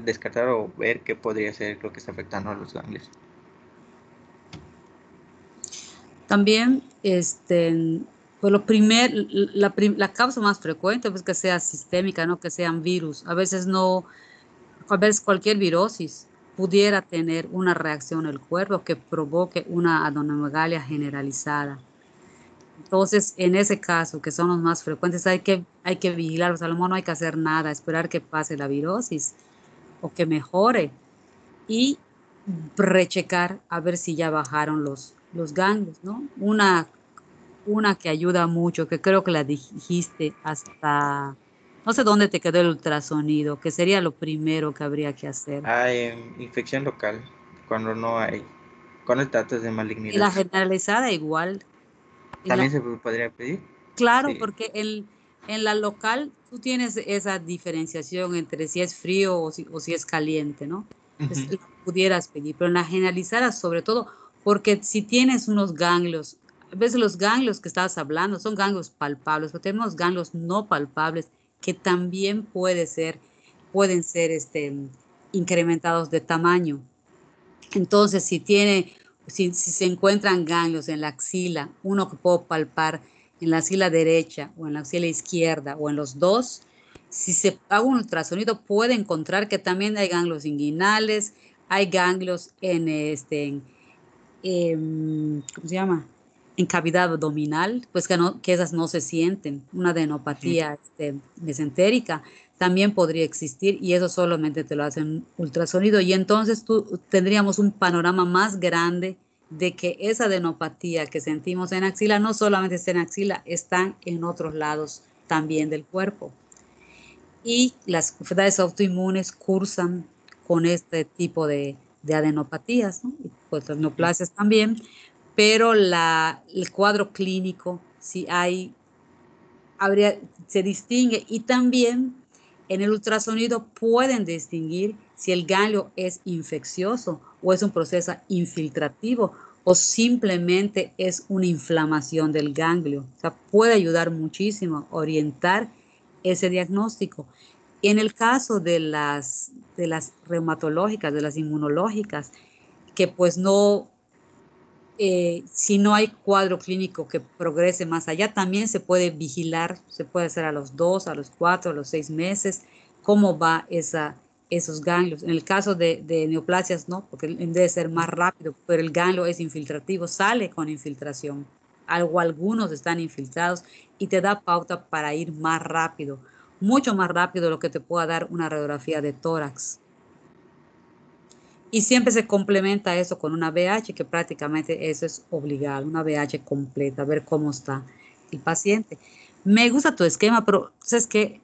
descartar o ver qué podría ser lo que está afectando a los ganglios. También, pues la causa más frecuente pues que sea sistémica, no que sean virus. A veces cualquier virosis pudiera tener una reacción en el cuerpo que provoque una adenomegalia generalizada. Entonces, en ese caso, que son los más frecuentes, hay que vigilarlos. A lo mejor no hay que hacer nada, esperar que pase la virosis o que mejore y rechecar a ver si ya bajaron los ganglios, ¿no? Una que ayuda mucho, que creo que la dijiste hasta, no sé dónde te quedó el ultrasonido, que sería lo primero que habría que hacer. Hay infección local, cuando hay datos de Y malignidad. la generalizada igual. También se podría pedir. Claro, Sí. porque en la local tú tienes esa diferenciación entre si es frío o si es caliente, ¿no? Entonces, la pudieras pedir, pero en la generalizada sobre todo, porque si tienes unos ganglios, a veces los ganglios que estabas hablando son ganglios palpables, pero tenemos ganglios no palpables que también pueden ser incrementados de tamaño. Entonces, si se encuentran ganglios en la axila, uno que puedo palpar en la axila derecha o en la axila izquierda o en los dos, si se haga un ultrasonido puede encontrar que también hay ganglios inguinales, hay ganglios ¿cómo se llama? En cavidad abdominal, pues que esas no se sienten. Una adenopatía mesentérica también podría existir y eso solamente te lo hacen ultrasonido y entonces tendríamos un panorama más grande de que esa adenopatía que sentimos en axila no solamente está en axila, están en otros lados también del cuerpo. Y las enfermedades autoinmunes cursan con este tipo de adenopatías, ¿no? Y pues las neoplasias también, pero el cuadro clínico sí se distingue y también en el ultrasonido pueden distinguir si el ganglio es infeccioso o es un proceso infiltrativo o simplemente es una inflamación del ganglio. O sea, puede ayudar muchísimo a orientar ese diagnóstico. En el caso de las reumatológicas, de las inmunológicas, que pues no, si no hay cuadro clínico que progrese más allá, también se puede vigilar, se puede hacer a los 2, a los 4, a los 6 meses, cómo va esos ganglios. En el caso de neoplasias, no, porque debe ser más rápido, pero el ganglio es infiltrativo, sale con infiltración. Algunos están infiltrados y te da pauta para ir más rápido, mucho más rápido de lo que te pueda dar una radiografía de tórax. Y siempre se complementa eso con una BH, que prácticamente eso es obligado, una BH completa, ver cómo está el paciente. Me gusta tu esquema, pero es que,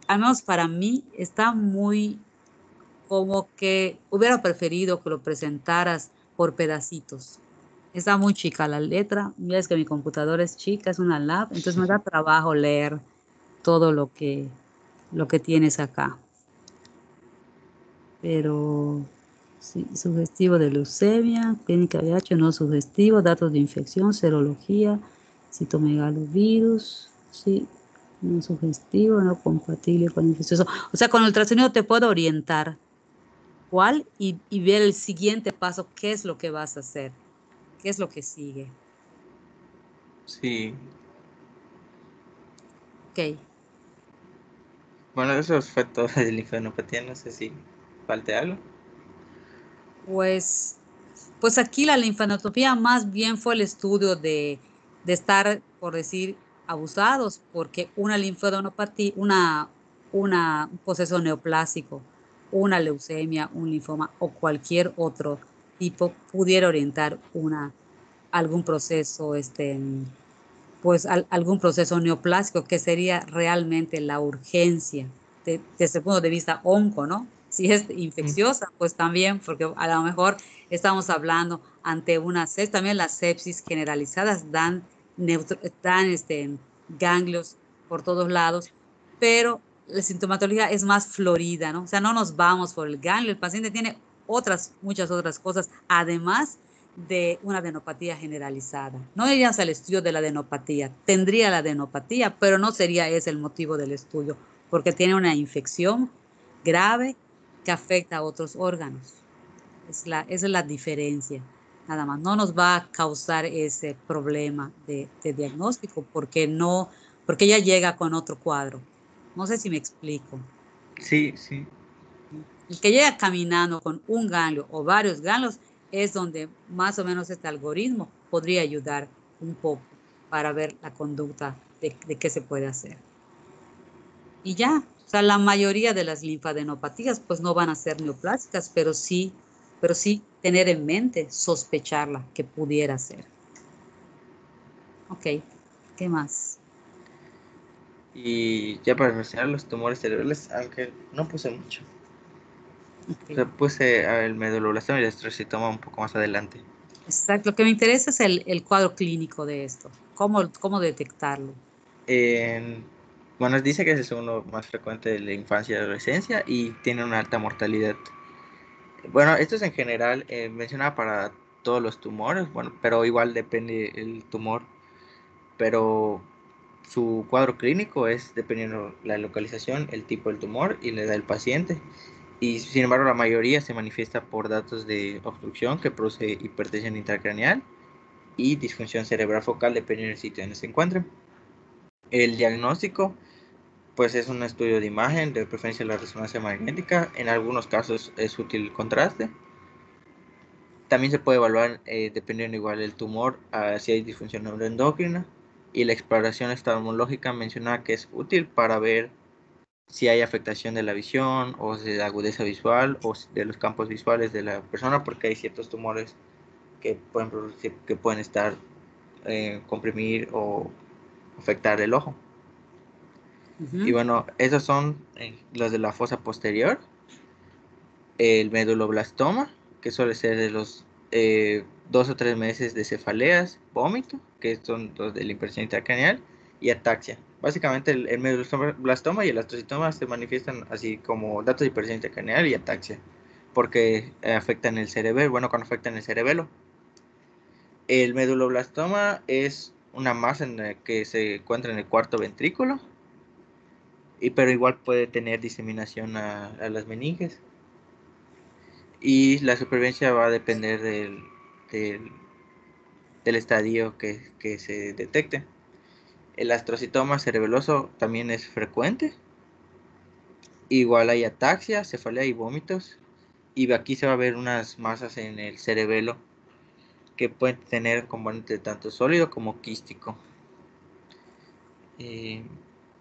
al menos para mí, está muy como que hubiera preferido que lo presentaras por pedacitos. Está muy chica la letra. Mira, es que mi computadora es chica, es una lab, entonces me da trabajo leer todo lo que tienes acá. Pero sí, sugestivo de leucemia, clínica VIH no sugestivo, datos de infección, serología, citomegalovirus, sí, no sugestivo, no compatible con infeccioso. O sea, con el ultrasonido te puedo orientar cuál y ver el siguiente paso, qué es lo que vas a hacer, qué es lo que sigue. Sí. Ok, Bueno, eso fue todo de linfadenopatía. No sé si falte algo. pues, pues aquí la linfadenopatía más bien fue el estudio de estar, por decir, abusados, porque una linfadenopatía, un proceso neoplásico, una leucemia, un linfoma o cualquier otro tipo pudiera orientar algún proceso, pues algún proceso neoplásico que sería realmente la urgencia desde el punto de vista onco, ¿no? Si es infecciosa, pues también, porque a lo mejor estamos hablando ante una sepsis, también las sepsis generalizadas dan ganglios por todos lados, pero la sintomatología es más florida, ¿no? O sea, no nos vamos por el ganglio, el paciente tiene muchas otras cosas, además de una adenopatía generalizada. No iríamos al estudio de la adenopatía, tendría la adenopatía, pero no sería ese el motivo del estudio, porque tiene una infección grave que afecta a otros órganos. Esa es la diferencia, nada más. No nos va a causar ese problema de diagnóstico porque ella llega con otro cuadro. No sé si me explico. Sí, sí. El que llega caminando con un ganglio o varios ganglios es donde más o menos este algoritmo podría ayudar un poco para ver la conducta de qué se puede hacer. Y ya, o sea, la mayoría de las linfadenopatías pues no van a ser neoplásicas, pero sí tener en mente, sospecharla que pudiera ser. Ok, ¿qué más? Y ya para mencionar los tumores cerebrales, aunque no puse mucho. O sea, Okay. puse el medulloblastoma y el estrocitoma un poco más adelante. Exacto, lo que me interesa es el cuadro clínico de esto, cómo detectarlo. Bueno, dice que es el segundo más frecuente de la infancia y adolescencia y tiene una alta mortalidad. Bueno, esto es en general, mencionaba para todos los tumores, bueno, pero igual depende el tumor, pero su cuadro clínico es dependiendo la localización, el tipo del tumor y la edad del paciente. Y sin embargo, la mayoría se manifiesta por datos de obstrucción que produce hipertensión intracraneal y disfunción cerebral focal dependiendo del sitio donde se encuentren. El diagnóstico, pues es un estudio de imagen, de preferencia la resonancia magnética. En algunos casos es útil el contraste. También se puede evaluar, dependiendo igual del tumor, si hay disfunción neuroendocrina. Y la exploración oftalmológica menciona que es útil para ver si hay afectación de la visión o de la agudeza visual o de los campos visuales de la persona, porque hay ciertos tumores que pueden producir, que pueden estar comprimir o afectar el ojo. Y Ujú. bueno, esos son los de la fosa posterior. El meduloblastoma, que suele ser de los 2 o 3 meses de cefaleas, vómito, que son los de la impresión intracraneal, y ataxia. Básicamente el meduloblastoma y el astrocitoma se manifiestan así como datos de hipertensión intracraneal y ataxia, porque afectan el cerebelo, bueno, cuando afectan el cerebelo. El meduloblastoma es una masa que se encuentra en el cuarto ventrículo, pero igual puede tener diseminación a las meninges. Y la supervivencia va a depender del, del estadio que se detecte. El astrocitoma cerebeloso también es frecuente. Igual hay ataxia, cefalea y vómitos. Y aquí se va a ver unas masas en el cerebelo que pueden tener componente tanto sólido como quístico. Y,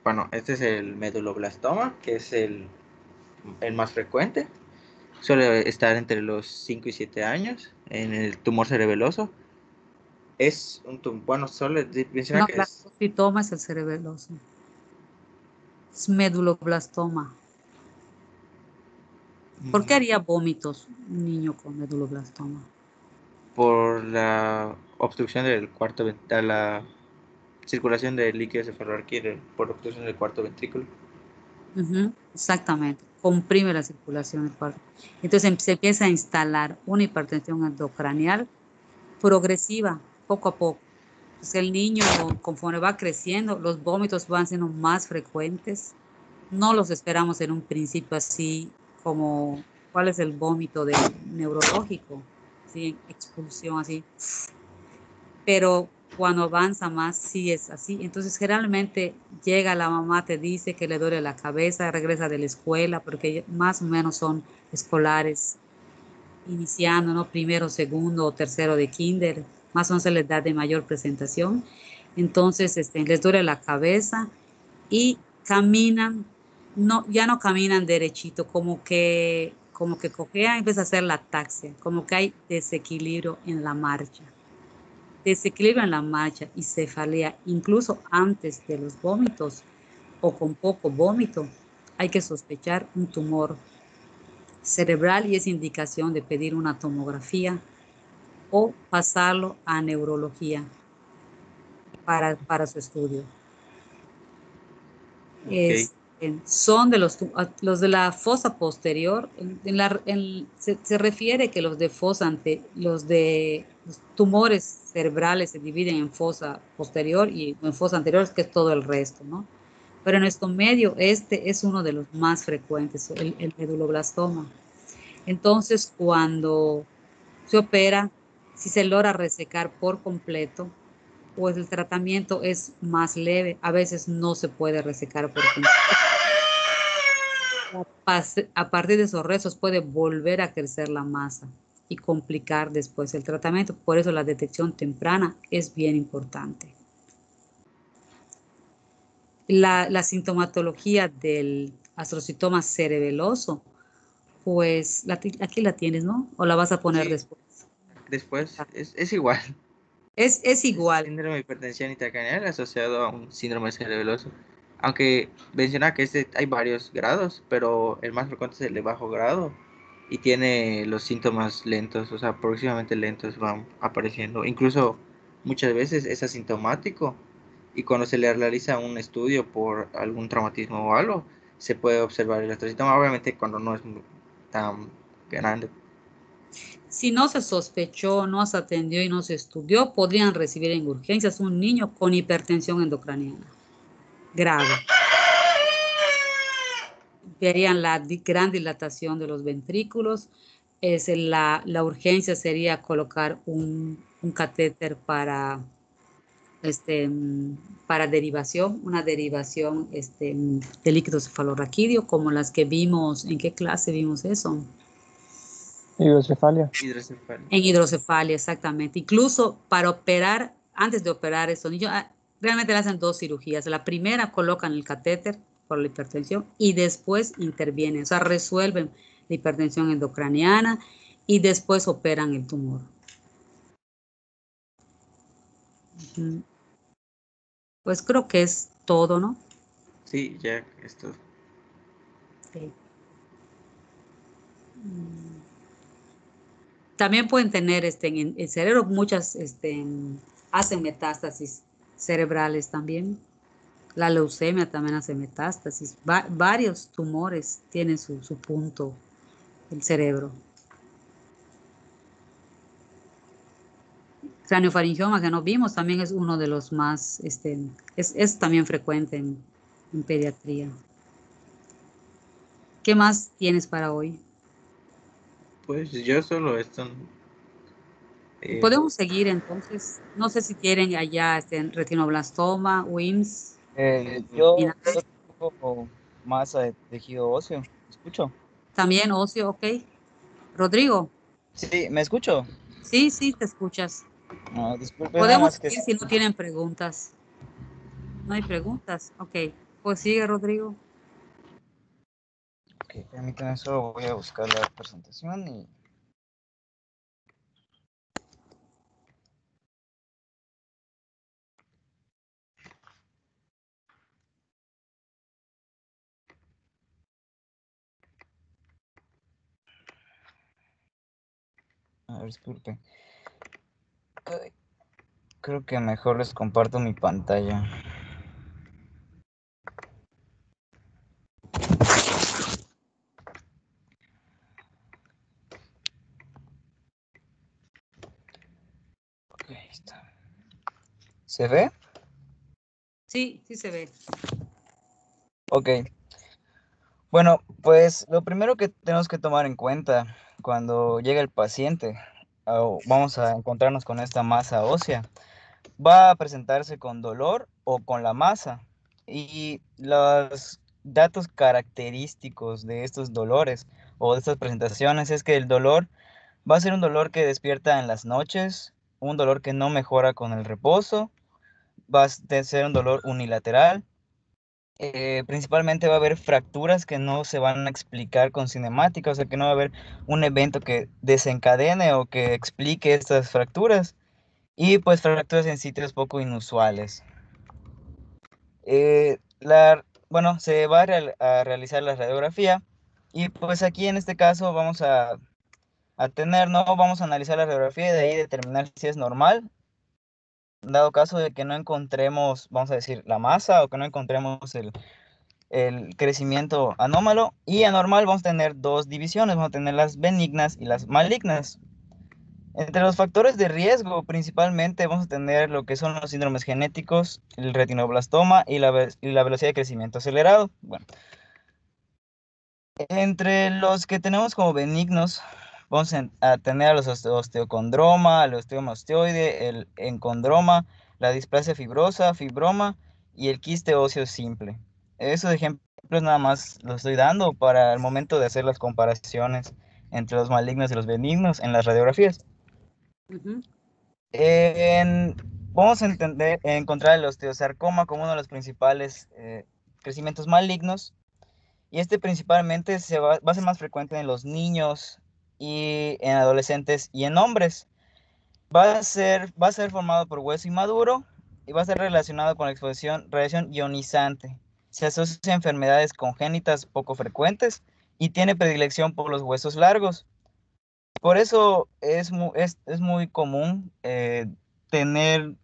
bueno, este es el meduloblastoma, que es el más frecuente. Suele estar entre los 5 y 7 años en el tumor cerebeloso. Es bueno, solo menciona No, que es... blastocitoma es el cerebeloso. Es meduloblastoma. ¿Por qué haría vómitos un niño con meduloblastoma? Por la obstrucción del de la circulación del líquido cefalorraquídeo por obstrucción del cuarto ventrículo. Exactamente, comprime la circulación del cuerpo. Entonces se empieza a instalar una hipertensión endocranial progresiva, poco a poco. Entonces el niño, conforme va creciendo, los vómitos van siendo más frecuentes. No los esperamos en un principio así como, ¿cuál es el vómito neurológico? Sí, expulsión así. Pero cuando avanza más, sí es así. Entonces, generalmente llega la mamá, te dice que le duele la cabeza, regresa de la escuela, porque más o menos son escolares iniciando, ¿no? Primero, segundo o tercero de kinder, más o menos es la edad de mayor presentación. Entonces, les duele la cabeza y caminan, no, ya no caminan derechito, como que cojean, empieza a hacer la ataxia, como que hay desequilibrio en la marcha. Desequilibrio en la marcha y cefalea, incluso antes de los vómitos o con poco vómito, hay que sospechar un tumor cerebral y es indicación de pedir una tomografía o pasarlo a neurología para su estudio. Ok. Son de los de la fosa posterior, se refiere que los de los de los tumores cerebrales se dividen en fosa posterior y en fosa anterior, que es todo el resto, ¿no? Pero en nuestro medio, este es uno de los más frecuentes, el meduloblastoma. Entonces, cuando se opera, si se logra resecar por completo, pues el tratamiento es más leve. A veces no se puede resecar por completo. A partir de esos restos puede volver a crecer la masa y complicar después el tratamiento. Por eso la detección temprana es bien importante. La sintomatología del astrocitoma cerebeloso, pues aquí la tienes, ¿no? ¿O la vas a poner Sí, después? después es igual. Es Es igual. síndrome de hipertensión intracraneal asociado a un síndrome cerebeloso. Aunque menciona que hay varios grados, pero el más frecuente es el de bajo grado y tiene los síntomas lentos, o sea, próximamente lentos van apareciendo. Incluso muchas veces es asintomático y cuando se le realiza un estudio por algún traumatismo o algo, se puede observar el astrocitoma, obviamente cuando no es tan grande. Si no se sospechó, no se atendió y no se estudió, podrían recibir en urgencias un niño con hipertensión endocraniana grave. Verían la gran dilatación de los ventrículos. La urgencia sería colocar un catéter para derivación, una derivación de líquido cefalorraquídeo, como las que vimos. ¿En qué clase vimos eso? Hidrocefalia. Hidrocefalia. En hidrocefalia, exactamente. Incluso para operar, antes de operar estos niños, realmente le hacen dos cirugías. La primera colocan el catéter por la hipertensión y después intervienen, o sea, resuelven la hipertensión endocraniana y después operan el tumor. Pues creo que es todo, ¿no? Sí, ya esto. Sí. También pueden tener en el cerebro muchas, hacen metástasis cerebrales también. La leucemia también hace metástasis. Varios tumores tienen su punto, el cerebro. Craniofaringioma que no vimos también es uno de los más, es también frecuente en pediatría. ¿Qué más tienes para hoy? Pues yo solo esto. Podemos seguir entonces. No sé si quieren allá retinoblastoma, WIMS. Yo tengo masa de tejido óseo. ¿Me escucho? También ocio, ok. Rodrigo, Sí, ¿me escucho? sí, sí, te escuchas. No, disculpe, nada Podemos más que... seguir si no tienen preguntas. No hay preguntas. Ok, pues sigue, Rodrigo. Ok, permítame, solo voy a buscar la presentación y... A ver, disculpe. Ay, creo que mejor les comparto mi pantalla. Ok, ahí está. ¿Se ve? Sí, sí se ve. Ok. Bueno, pues lo primero que tenemos que tomar en cuenta cuando llega el paciente, o vamos a encontrarnos con esta masa ósea, va a presentarse con dolor o con la masa. Y los datos característicos de estos dolores o de estas presentaciones es que el dolor va a ser un dolor que despierta en las noches, un dolor que no mejora con el reposo, va a ser un dolor unilateral. Principalmente va a haber fracturas que no se van a explicar con cinemática, o sea que no va a haber un evento que desencadene o que explique estas fracturas. Y pues fracturas en sitios poco inusuales. Bueno, se va a realizar la radiografía y pues aquí en este caso vamos vamos a analizar la radiografía y de ahí determinar si es normal. Dado caso de que no encontremos, vamos a decir, la masa o que no encontremos el crecimiento anómalo y anormal, vamos a tener dos divisiones, vamos a tener las benignas y las malignas. Entre los factores de riesgo, principalmente vamos a tener lo que son los síndromes genéticos, el retinoblastoma y la velocidad de crecimiento acelerado. Bueno, entre los que tenemos como benignos, vamos a tener a los osteocondroma, el osteoma osteoide, el encondroma, la displasia fibrosa, fibroma y el quiste óseo simple. Esos ejemplos nada más los estoy dando para el momento de hacer las comparaciones entre los malignos y los benignos en las radiografías. Ujú. Vamos a encontrar el osteosarcoma como uno de los principales crecimientos malignos. Y este principalmente va a ser más frecuente en los niños y en adolescentes y en hombres. Va a ser formado por hueso inmaduro y va a ser relacionado con la radiación ionizante. Se asocia a enfermedades congénitas poco frecuentes y tiene predilección por los huesos largos. Por eso es muy común tener,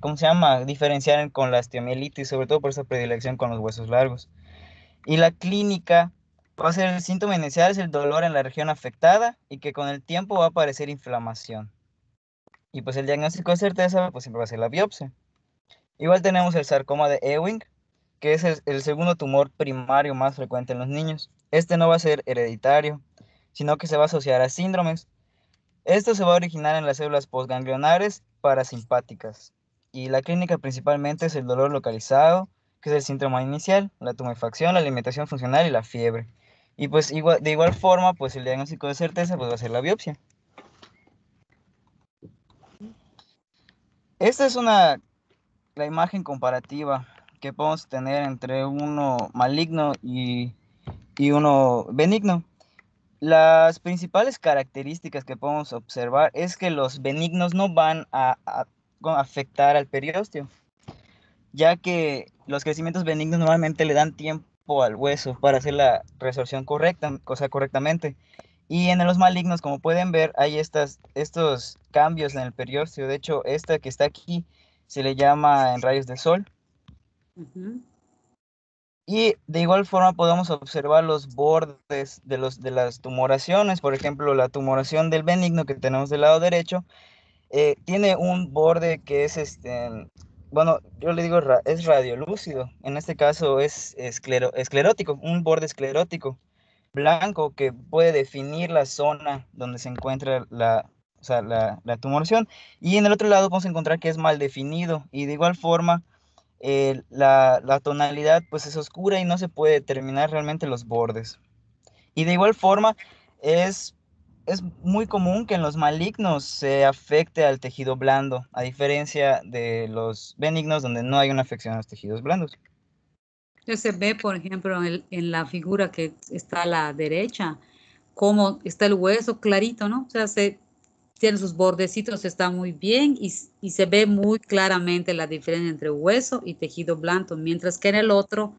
¿cómo se llama? Diferenciar con la osteomielitis, sobre todo por esa predilección con los huesos largos. Y la clínica va a ser el síntoma inicial, es el dolor en la región afectada y que con el tiempo va a aparecer inflamación. Y pues el diagnóstico de certeza pues siempre va a ser la biopsia. Igual tenemos el sarcoma de Ewing, que es el segundo tumor primario más frecuente en los niños. Este no va a ser hereditario, sino que se va a asociar a síndromes. Esto se va a originar en las células postganglionares parasimpáticas. Y la clínica principalmente es el dolor localizado, que es el síntoma inicial, la tumefacción, la alimentación funcional y la fiebre. Y pues de igual forma, pues el diagnóstico de certeza pues va a ser la biopsia. Esta es la imagen comparativa que podemos tener entre uno maligno y uno benigno. Las principales características que podemos observar es que los benignos no van a afectar al periósteo, ya que los crecimientos benignos normalmente le dan tiempo al hueso para hacer la resorción correctamente. Y en los malignos, como pueden ver, hay estos cambios en el periósteo. De hecho, esta que está aquí se le llama en rayos de sol. Ujú. Y de igual forma podemos observar los bordes de las tumoraciones. Por ejemplo, la tumoración del benigno que tenemos del lado derecho tiene un borde que es, bueno, yo le digo es radiolúcido. En este caso es esclerótico, un borde esclerótico blanco que puede definir la zona donde se encuentra o sea, la tumoración. Y en el otro lado vamos a encontrar que es mal definido. Y de igual forma la tonalidad pues es oscura y no se puede determinar realmente los bordes. Y de igual forma es muy común que en los malignos se afecte al tejido blando, a diferencia de los benignos donde no hay una afección a los tejidos blandos. Entonces se ve, por ejemplo, en la figura que está a la derecha, cómo está el hueso clarito, ¿no? O sea, tiene sus bordecitos, está muy bien y se ve muy claramente la diferencia entre hueso y tejido blando, mientras que en el otro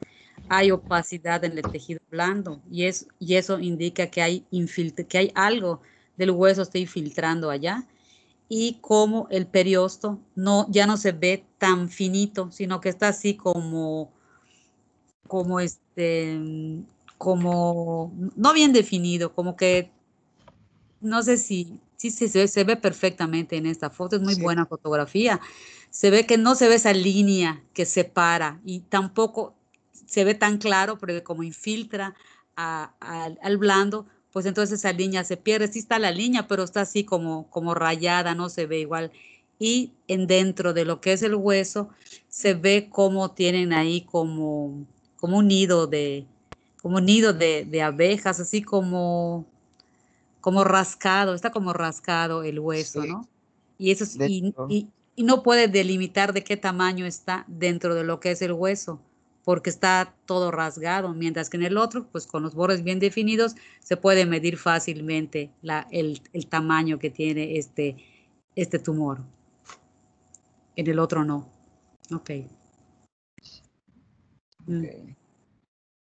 hay opacidad en el tejido blando y eso indica que hay algo del hueso está infiltrando allá, y como el periosto ya no se ve tan finito, sino que está así como como no bien definido, como que no sé si se ve perfectamente en esta foto, es muy Sí. buena fotografía. Se ve que no se ve esa línea que separa y tampoco se ve tan claro porque como infiltra al blando, pues entonces esa línea se pierde. Sí está la línea, pero está así como rayada, no se ve igual. Y en dentro de lo que es el hueso, se ve como tienen ahí como un nido de abejas, así como rascado, está como rascado el hueso, Sí, ¿no? Y eso de hecho, y no puede delimitar de qué tamaño está dentro de lo que es el hueso, porque está todo rasgado, mientras que en el otro, pues con los bordes bien definidos, se puede medir fácilmente el tamaño que tiene este tumor. En el otro no. Ok. Mm. ok.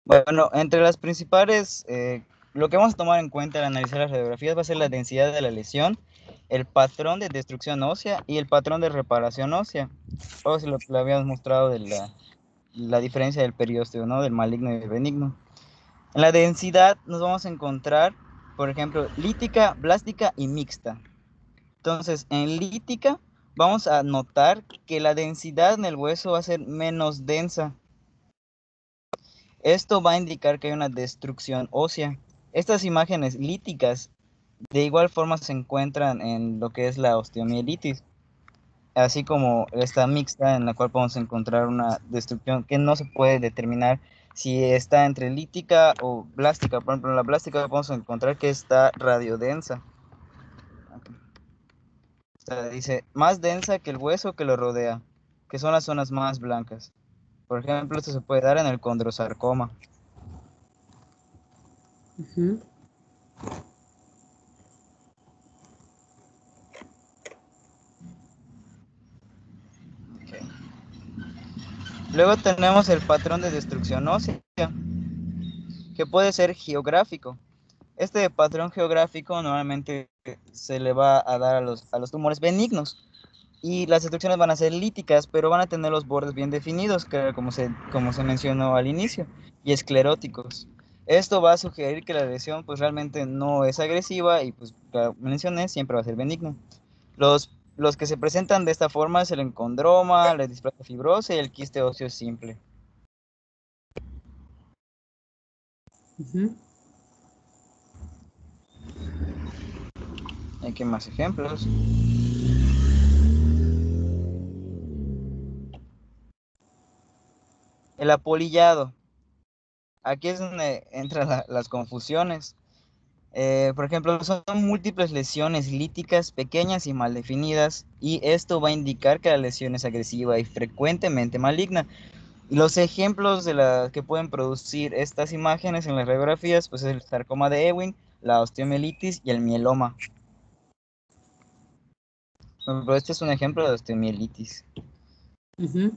Bueno, entre las principales, lo que vamos a tomar en cuenta al analizar las radiografías va a ser la densidad de la lesión, el patrón de destrucción ósea y el patrón de reparación ósea. O si lo habíamos mostrado de la diferencia del periósteo, ¿no? Del maligno y del benigno. En la densidad nos vamos a encontrar, por ejemplo, lítica, blástica y mixta. Entonces, en lítica vamos a notar que la densidad en el hueso va a ser menos densa. Esto va a indicar que hay una destrucción ósea. Estas imágenes líticas de igual forma se encuentran en lo que es la osteomielitis, así como esta mixta en la cual podemos encontrar una destrucción que no se puede determinar si está entre lítica o blástica. Por ejemplo, en la blástica podemos encontrar que está radiodensa. O sea, dice más densa que el hueso que lo rodea, que son las zonas más blancas. Por ejemplo, esto se puede dar en el condrosarcoma. Ujú. Luego tenemos el patrón de destrucción ósea, que puede ser geográfico. Este patrón geográfico normalmente se le va a dar a los tumores benignos y las destrucciones van a ser líticas, pero van a tener los bordes bien definidos, que como se mencionó al inicio, y escleróticos. Esto va a sugerir que la lesión pues realmente no es agresiva y pues como mencioné siempre va a ser benigno. Los que se presentan de esta forma es el encondroma, la displasia fibrosa y el quiste óseo simple. Ujú. Aquí más ejemplos. El apolillado. Aquí es donde entran las confusiones. Por ejemplo, son múltiples lesiones líticas pequeñas y mal definidas, y esto va a indicar que la lesión es agresiva y frecuentemente maligna. Y los ejemplos de las que pueden producir estas imágenes en las radiografías, pues es el sarcoma de Ewing, la osteomielitis y el mieloma. Por ejemplo, este es un ejemplo de osteomielitis. Ujú.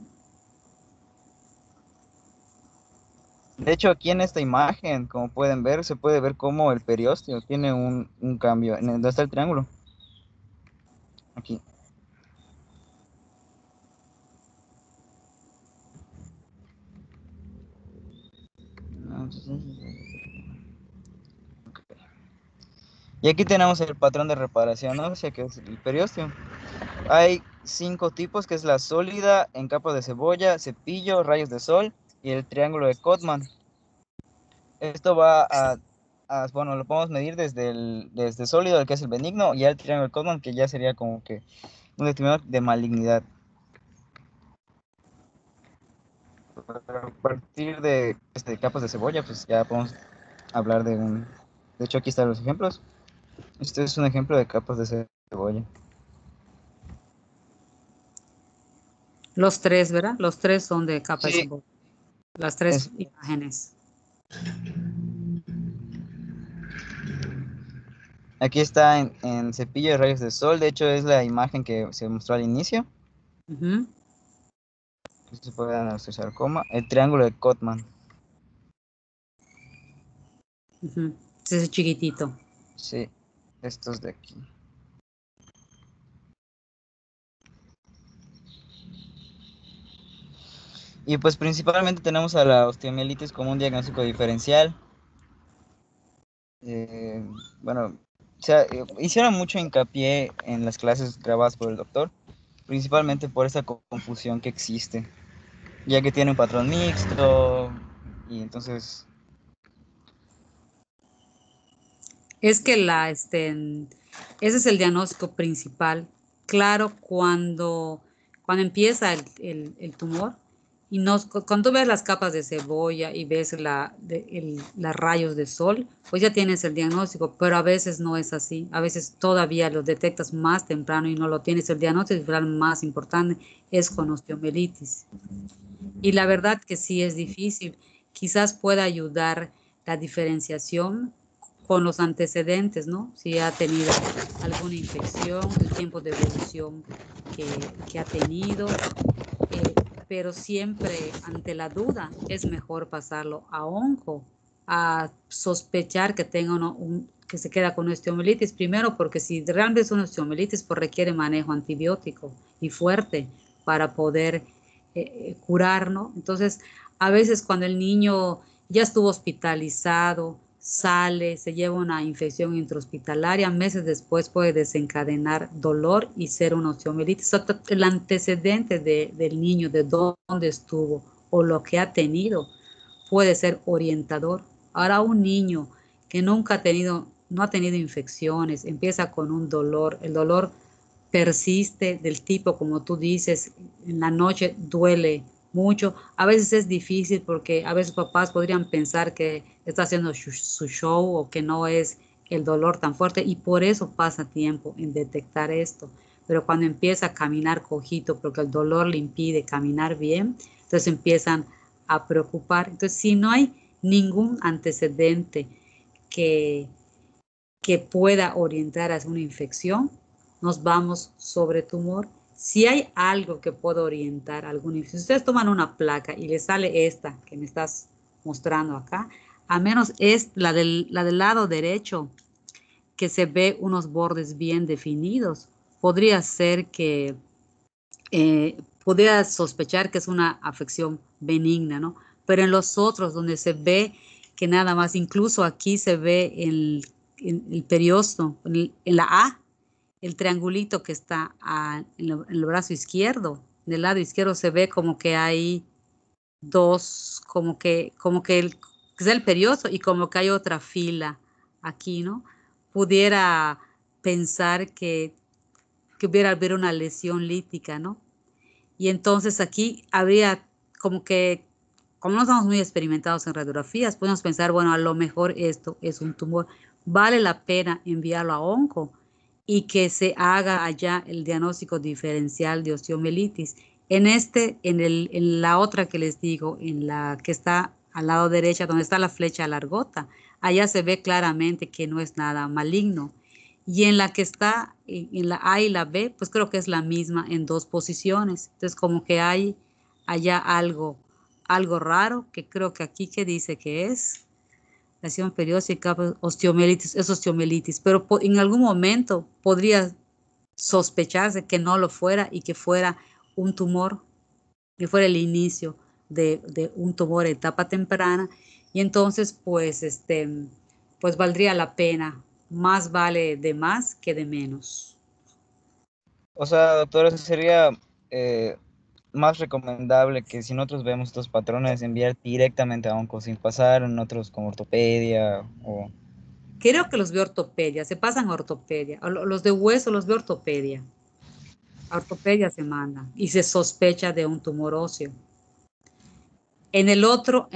De hecho, aquí en esta imagen, como pueden ver, se puede ver cómo el periósteo tiene un cambio. ¿Dónde está el triángulo? Aquí. Y aquí tenemos el patrón de reparación ósea, que es el periósteo. Hay 5 tipos, que es la sólida, en capas de cebolla, cepillo, rayos de sol y el triángulo de Codman. Esto va bueno, lo podemos medir desde sólido, el que es el benigno, y el triángulo de Codman, que ya sería como que un determinador de malignidad. A partir de capas de cebolla, pues ya podemos hablar de un... De hecho, aquí están los ejemplos. Este es un ejemplo de capas de cebolla. Los tres, ¿verdad? Los tres son de capa de Sí, cebolla. Las tres imágenes. aquí está en cepillo de rayos de sol. De hecho, es la imagen que se mostró al inicio. Ujú, Aquí se puede analizar sarcoma. El triángulo de Codman. ujú. Ese es chiquitito. Sí. estos de aquí. Y pues principalmente tenemos a la osteomielitis como un diagnóstico diferencial. Bueno, hicieron mucho hincapié en las clases grabadas por el doctor, principalmente por esa confusión que existe, ya que tiene un patrón mixto y entonces... Es que ese es el diagnóstico principal. Claro, cuando empieza el tumor, y cuando ves las capas de cebolla y ves las rayos de sol, pues ya tienes el diagnóstico, pero a veces no es así. A veces todavía lo detectas más temprano y no lo tienes. El diagnóstico más importante es con osteomielitis. Y la verdad que sí es difícil. Quizás pueda ayudar la diferenciación con los antecedentes, ¿no? Si ha tenido alguna infección, el tiempo de evolución que ha tenido, pero siempre ante la duda es mejor pasarlo a onco, a sospechar que tenga que se queda con osteomielitis, primero porque si realmente es una osteomielitis, pues requiere manejo antibiótico y fuerte para poder curar, ¿no? Entonces, a veces cuando el niño ya estuvo hospitalizado, sale, se lleva una infección intrahospitalaria, meses después puede desencadenar dolor y ser una osteomielitis. El antecedente del niño, de dónde estuvo o lo que ha tenido, puede ser orientador. Ahora un niño que nunca no ha tenido infecciones, empieza con un dolor, el dolor persiste del tipo, como tú dices, en la noche duele mucho. A veces es difícil porque a veces papás podrían pensar que está haciendo su show o que no es el dolor tan fuerte y por eso pasa tiempo en detectar esto. Pero cuando empieza a caminar cojito porque el dolor le impide caminar bien, entonces empiezan a preocupar. Entonces, si no hay ningún antecedente que pueda orientar hacia una infección, nos vamos sobre tumor. Si hay algo que pueda orientar a alguna infección, si ustedes toman una placa y les sale esta que me estás mostrando acá, a menos es la del lado derecho, que se ve unos bordes bien definidos, podría ser que podría sospechar que es una afección benigna, ¿no? Pero en los otros, donde se ve que nada más, incluso aquí se ve en el periosto, en la A, el triangulito que está en el brazo izquierdo, del lado izquierdo se ve como que hay dos, como que es el periosto y como que hay otra fila aquí, ¿no? Pudiera pensar que hubiera haber una lesión lítica, ¿no? Y entonces aquí habría como no estamos muy experimentados en radiografías, podemos pensar, bueno, a lo mejor esto es un tumor. Vale la pena enviarlo a onco y que se haga allá el diagnóstico diferencial de osteomielitis. En la otra que les digo, en la que está al lado derecha, donde está la flecha largota, allá se ve claramente que no es nada maligno. Y en la que está en la A y la B, pues creo que es la misma en dos posiciones. Entonces, como que hay allá algo raro, que creo que aquí que dice que es lesión periódica, osteomielitis, es osteomielitis, pero en algún momento podría sospecharse que no lo fuera y que fuera un tumor, que fuera el inicio de un tumor en etapa temprana, y entonces pues valdría la pena. Más vale de más que de menos. O sea, doctor, eso sería más recomendable que si nosotros vemos estos patrones, enviar directamente a onco sin pasar en otros como ortopedia o... Creo que los de ortopedia, se pasan a ortopedia. Los de hueso los de ortopedia. A ortopedia se mandan y se sospecha de un tumor óseo. En el otro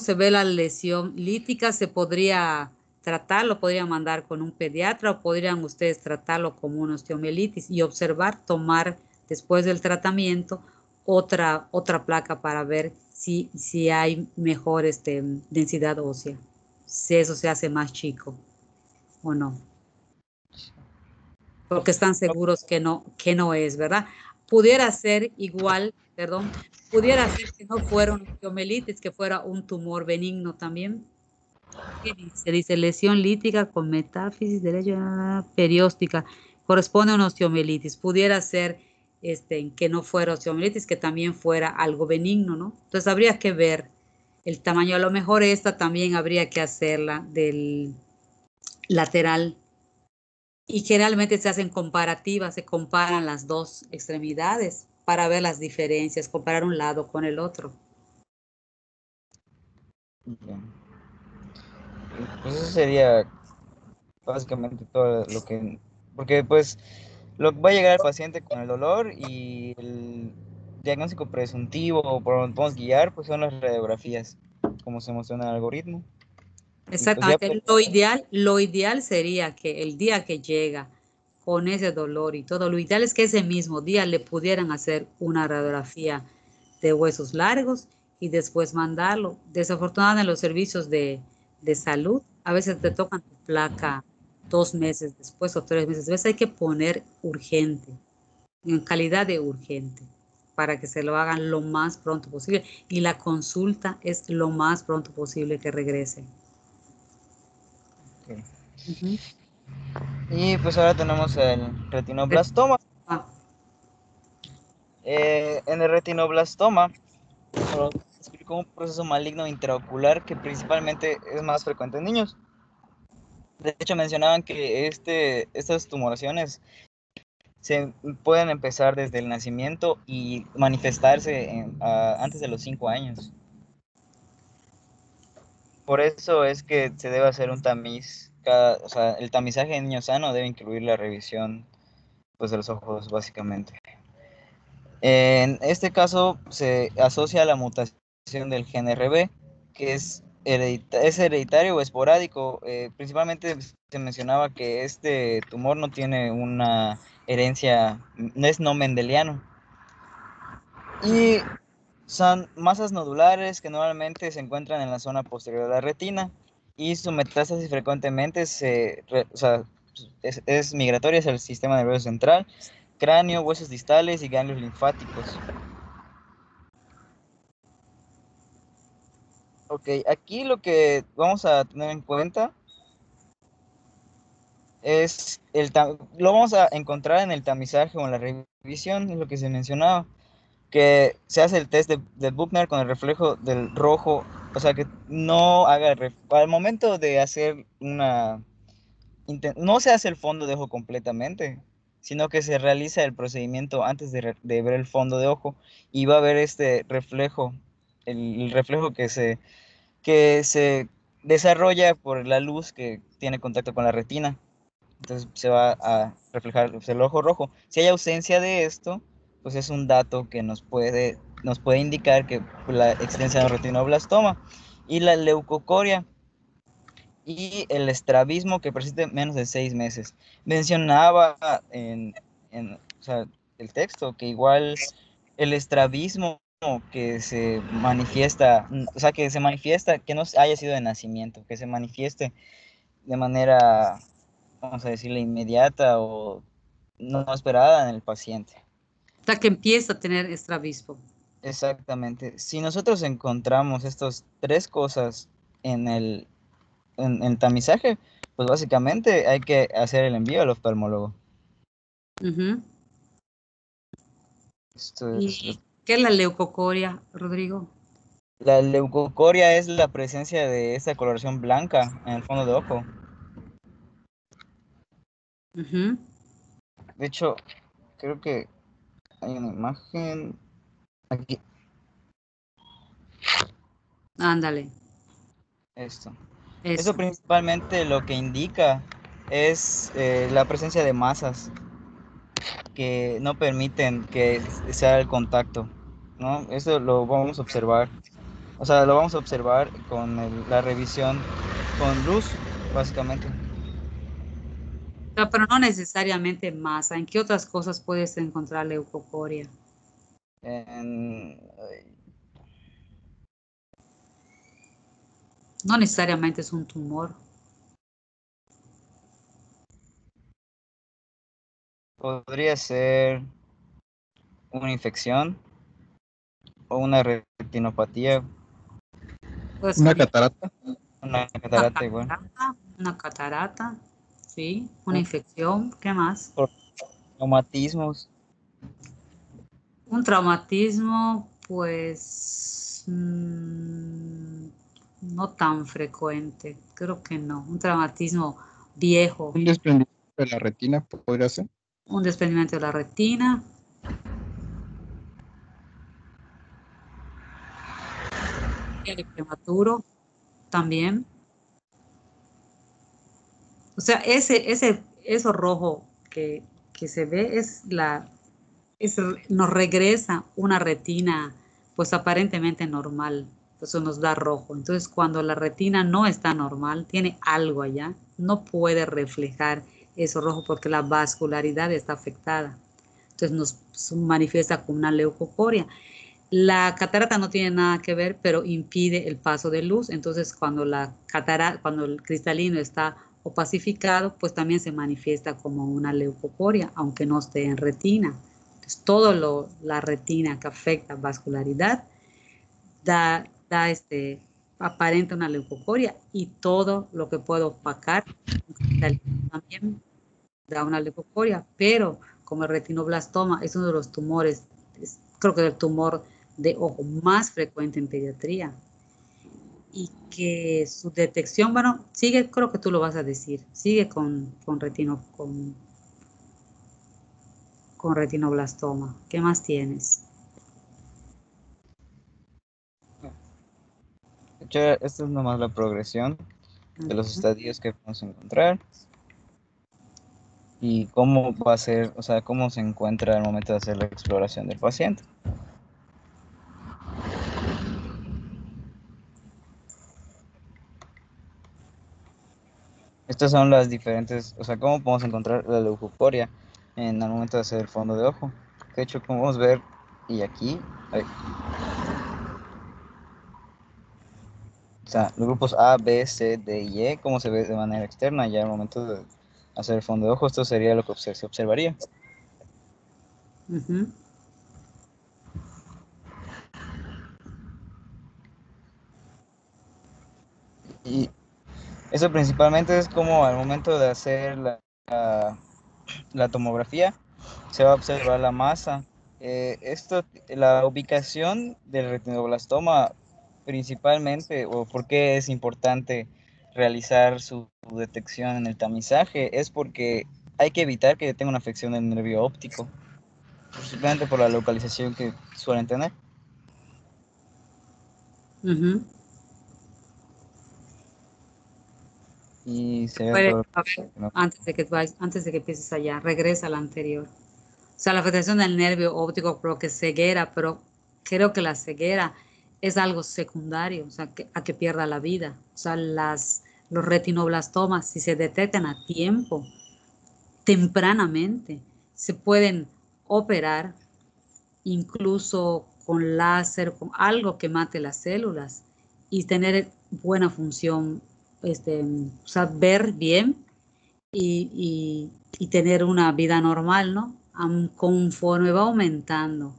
se ve la lesión lítica, se podría tratarlo, podría mandar con un pediatra o podrían ustedes tratarlo como una osteomielitis y observar, tomar después del tratamiento otra placa para ver si hay mejor densidad ósea, si eso se hace más chico o no, porque están seguros que no es, ¿verdad? Pudiera ser igual, pudiera ser que no fuera una osteomielitis, que fuera un tumor benigno también. ¿Qué dice? Dice lesión lítica con metáfisis, derecho, perióstica. Corresponde a una osteomielitis. Pudiera ser que no fuera osteomielitis, que también fuera algo benigno, ¿no? Entonces habría que ver el tamaño. A lo mejor esta también habría que hacerla del lateral. Y generalmente se hacen comparativas, se comparan las dos extremidades para ver las diferencias, comparar un lado con el otro. Bien. Pues eso sería básicamente todo lo que... Porque pues va a llegar el paciente con el dolor y el diagnóstico presuntivo por donde podemos guiar pues son las radiografías, como se muestra en el algoritmo. Y pues ya Exactamente. Lo ideal sería que el día que llega con ese dolor y todo, lo ideal es que ese mismo día le pudieran hacer una radiografía de huesos largos y después mandarlo. Desafortunadamente en los servicios de salud, a veces te tocan tu placa 2 meses después o 3 meses. A veces hay que poner urgente, en calidad de urgente, para que se lo hagan lo más pronto posible. Y la consulta es lo más pronto posible que regrese. Ok. Ujú. Y pues ahora tenemos el retinoblastoma. Ah, En el retinoblastoma se explicó un proceso maligno intraocular que principalmente es más frecuente en niños. De hecho, mencionaban que estas tumoraciones se pueden empezar desde el nacimiento y manifestarse antes de los 5 años. Por eso es que se debe hacer un tamiz. O sea, el tamizaje en niño sano debe incluir la revisión pues, de los ojos, básicamente. En este caso se asocia a la mutación del gen RB, que es hereditario o esporádico. Principalmente se mencionaba que este tumor no tiene una herencia, no es no mendeliano. Y son masas nodulares que normalmente se encuentran en la zona posterior de la retina y su metástasis frecuentemente es migratoria hacia el sistema nervioso central, cráneo, huesos distales y ganglios linfáticos. Ok, aquí lo que vamos a tener en cuenta es lo vamos a encontrar en el tamizaje o en la revisión, es lo que se mencionaba, que se hace el test de Buchner con el reflejo del rojo, o sea que no haga, al momento de hacer no se hace el fondo de ojo completamente, sino que se realiza el procedimiento antes de ver el fondo de ojo y va a ver este reflejo, el reflejo que se desarrolla por la luz que tiene contacto con la retina. Entonces se va a reflejar el ojo rojo. Si hay ausencia de esto, pues es un dato que nos puede indicar que la existencia de un retinoblastoma. Y la leucocoria y el estrabismo que persiste menos de 6 meses. Mencionaba o sea, el texto que igual el estrabismo que se manifiesta, o sea, que no haya sido de nacimiento, que se manifieste de manera, vamos a decirle, inmediata o no esperada en el paciente. hasta que empieza a tener estrabismo. Exactamente. Si nosotros encontramos estas 3 cosas en el tamizaje, pues básicamente hay que hacer el envío al oftalmólogo. Uh-huh. Esto es ¿Y qué es la leucocoria, Rodrigo? La leucocoria es la presencia de esta coloración blanca en el fondo de ojo. Uh-huh. De hecho, creo que hay una imagen aquí. Ándale. Esto. Eso Eso. principalmente lo que indica es la presencia de masas que no permiten que sea el contacto, ¿no? Eso lo vamos a observar. O sea, lo vamos a observar con la revisión con luz, básicamente. Pero no necesariamente masa. ¿En qué otras cosas puedes encontrar leucocoria? En, No necesariamente es un tumor. podría ser una infección o una retinopatía. Pues Una catarata. Una catarata igual. Una catarata, sí, una infección, ¿qué más? Por traumatismos. Un traumatismo, pues no tan frecuente, creo que no. Un traumatismo viejo, Un desprendimiento de la retina podría ser. un desprendimiento de la retina, el prematuro también. O sea, eso rojo que se ve nos regresa una retina pues aparentemente normal. Eso nos da rojo. Entonces, cuando la retina no está normal, tiene algo allá, no puede reflejar eso rojo porque la vascularidad está afectada. Entonces nos manifiesta con una leucocoria. La catarata no tiene nada que ver, pero impide el paso de luz. Entonces, cuando cuando el cristalino está opacificado, pues también se manifiesta como una leucocoria, aunque no esté en retina. Entonces, la retina que afecta vascularidad aparenta una leucocoria, y todo lo que puede opacar un cristalino también da una leucocoria, pero como el retinoblastoma es uno de los tumores, creo que es el tumor de ojo más frecuente en pediatría, y que su detección, bueno, sigue, creo que tú lo vas a decir, sigue con retinoblastoma. ¿Qué más tienes? De hecho, esta es nomás la progresión de los estadios que vamos a encontrar y cómo va a ser, o sea, cómo se encuentra al momento de hacer la exploración del paciente. Estas son las diferentes, o sea, cómo podemos encontrar la leucocoria en el momento de hacer el fondo de ojo. De hecho, como podemos ver, y aquí, o sea, los grupos A, B, C, D y E, cómo se ve de manera externa ya al momento de hacer el fondo de ojo. Esto sería lo que se observaría. Uh-huh. Y eso principalmente es como al momento de hacer la tomografía, se va a observar la masa. La ubicación del retinoblastoma principalmente, o por qué es importante realizar su detección en el tamizaje, es porque hay que evitar que tenga una afección del nervio óptico, simplemente por la localización que suelen tener. Uh-huh. Y se ve todo. A ver, antes de que empieces allá, regresa al anterior. O sea, la afectación del nervio óptico, creo que ceguera, pero creo que la ceguera es algo secundario, o sea, a que pierda la vida. O sea, los retinoblastomas, si se detectan a tiempo, tempranamente, se pueden operar, incluso con láser, con algo que mate las células, y tener buena función, o sea, ver bien y tener una vida normal, ¿no? Conforme va aumentando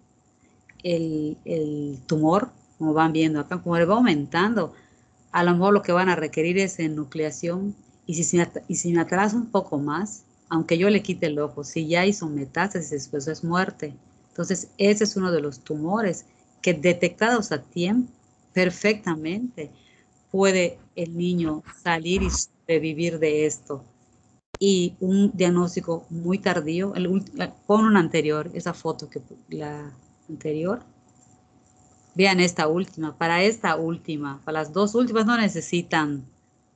el tumor, como van viendo acá, como va aumentando, a lo mejor lo que van a requerir es enucleación, y si me atraso un poco más, aunque yo le quite el ojo, si ya hizo metástasis, pues es muerte. Entonces, ese es uno de los tumores que detectados a tiempo, perfectamente, puede el niño salir y sobrevivir de esto. Y un diagnóstico muy tardío, pon una anterior, esa foto la anterior. Vean esta última, para las dos últimas no necesitan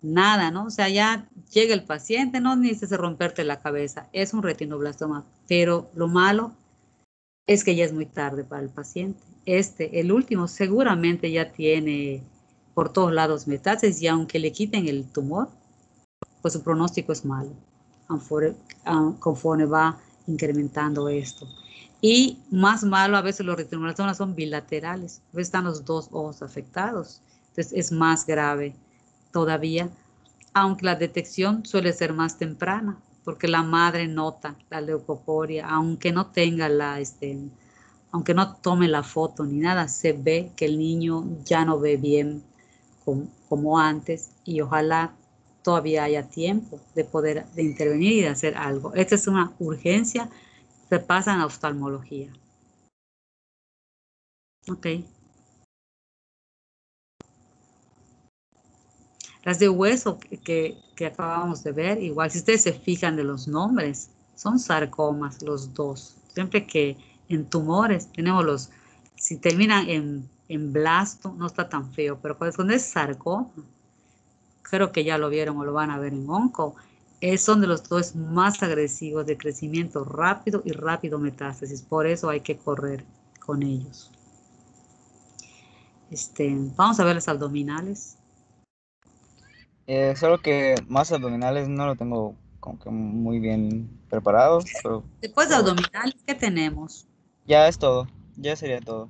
nada, ¿no? O sea, ya llega el paciente, no necesitas romperte la cabeza, es un retinoblastoma, pero lo malo es que ya es muy tarde para el paciente. El último, seguramente ya tiene por todos lados metástasis, y aunque le quiten el tumor, pues su pronóstico es malo, conforme va incrementando esto. Y más malo, a veces los retinoblastomas son bilaterales, a veces están los dos ojos afectados, entonces es más grave todavía, aunque la detección suele ser más temprana, porque la madre nota la leucocoria, aunque no tenga aunque no tome la foto ni nada, se ve que el niño ya no ve bien como antes, y ojalá todavía haya tiempo de poder de intervenir y de hacer algo. Esta es una urgencia, se pasa en oftalmología. Ok. Las de hueso que acabamos de ver, igual si ustedes se fijan de los nombres, son sarcomas los dos. Siempre que en tumores tenemos los, si terminan en blasto, no está tan feo, pero cuando es sarcoma, creo que ya lo vieron o lo van a ver en onco, son de los dos más agresivos de crecimiento rápido y rápido metástasis. Por eso hay que correr con ellos. Vamos a ver los abdominales. Solo que más abdominales no lo tengo como que muy bien preparado, pero Después de abdominales, ¿qué tenemos? ya es todo, ya sería todo.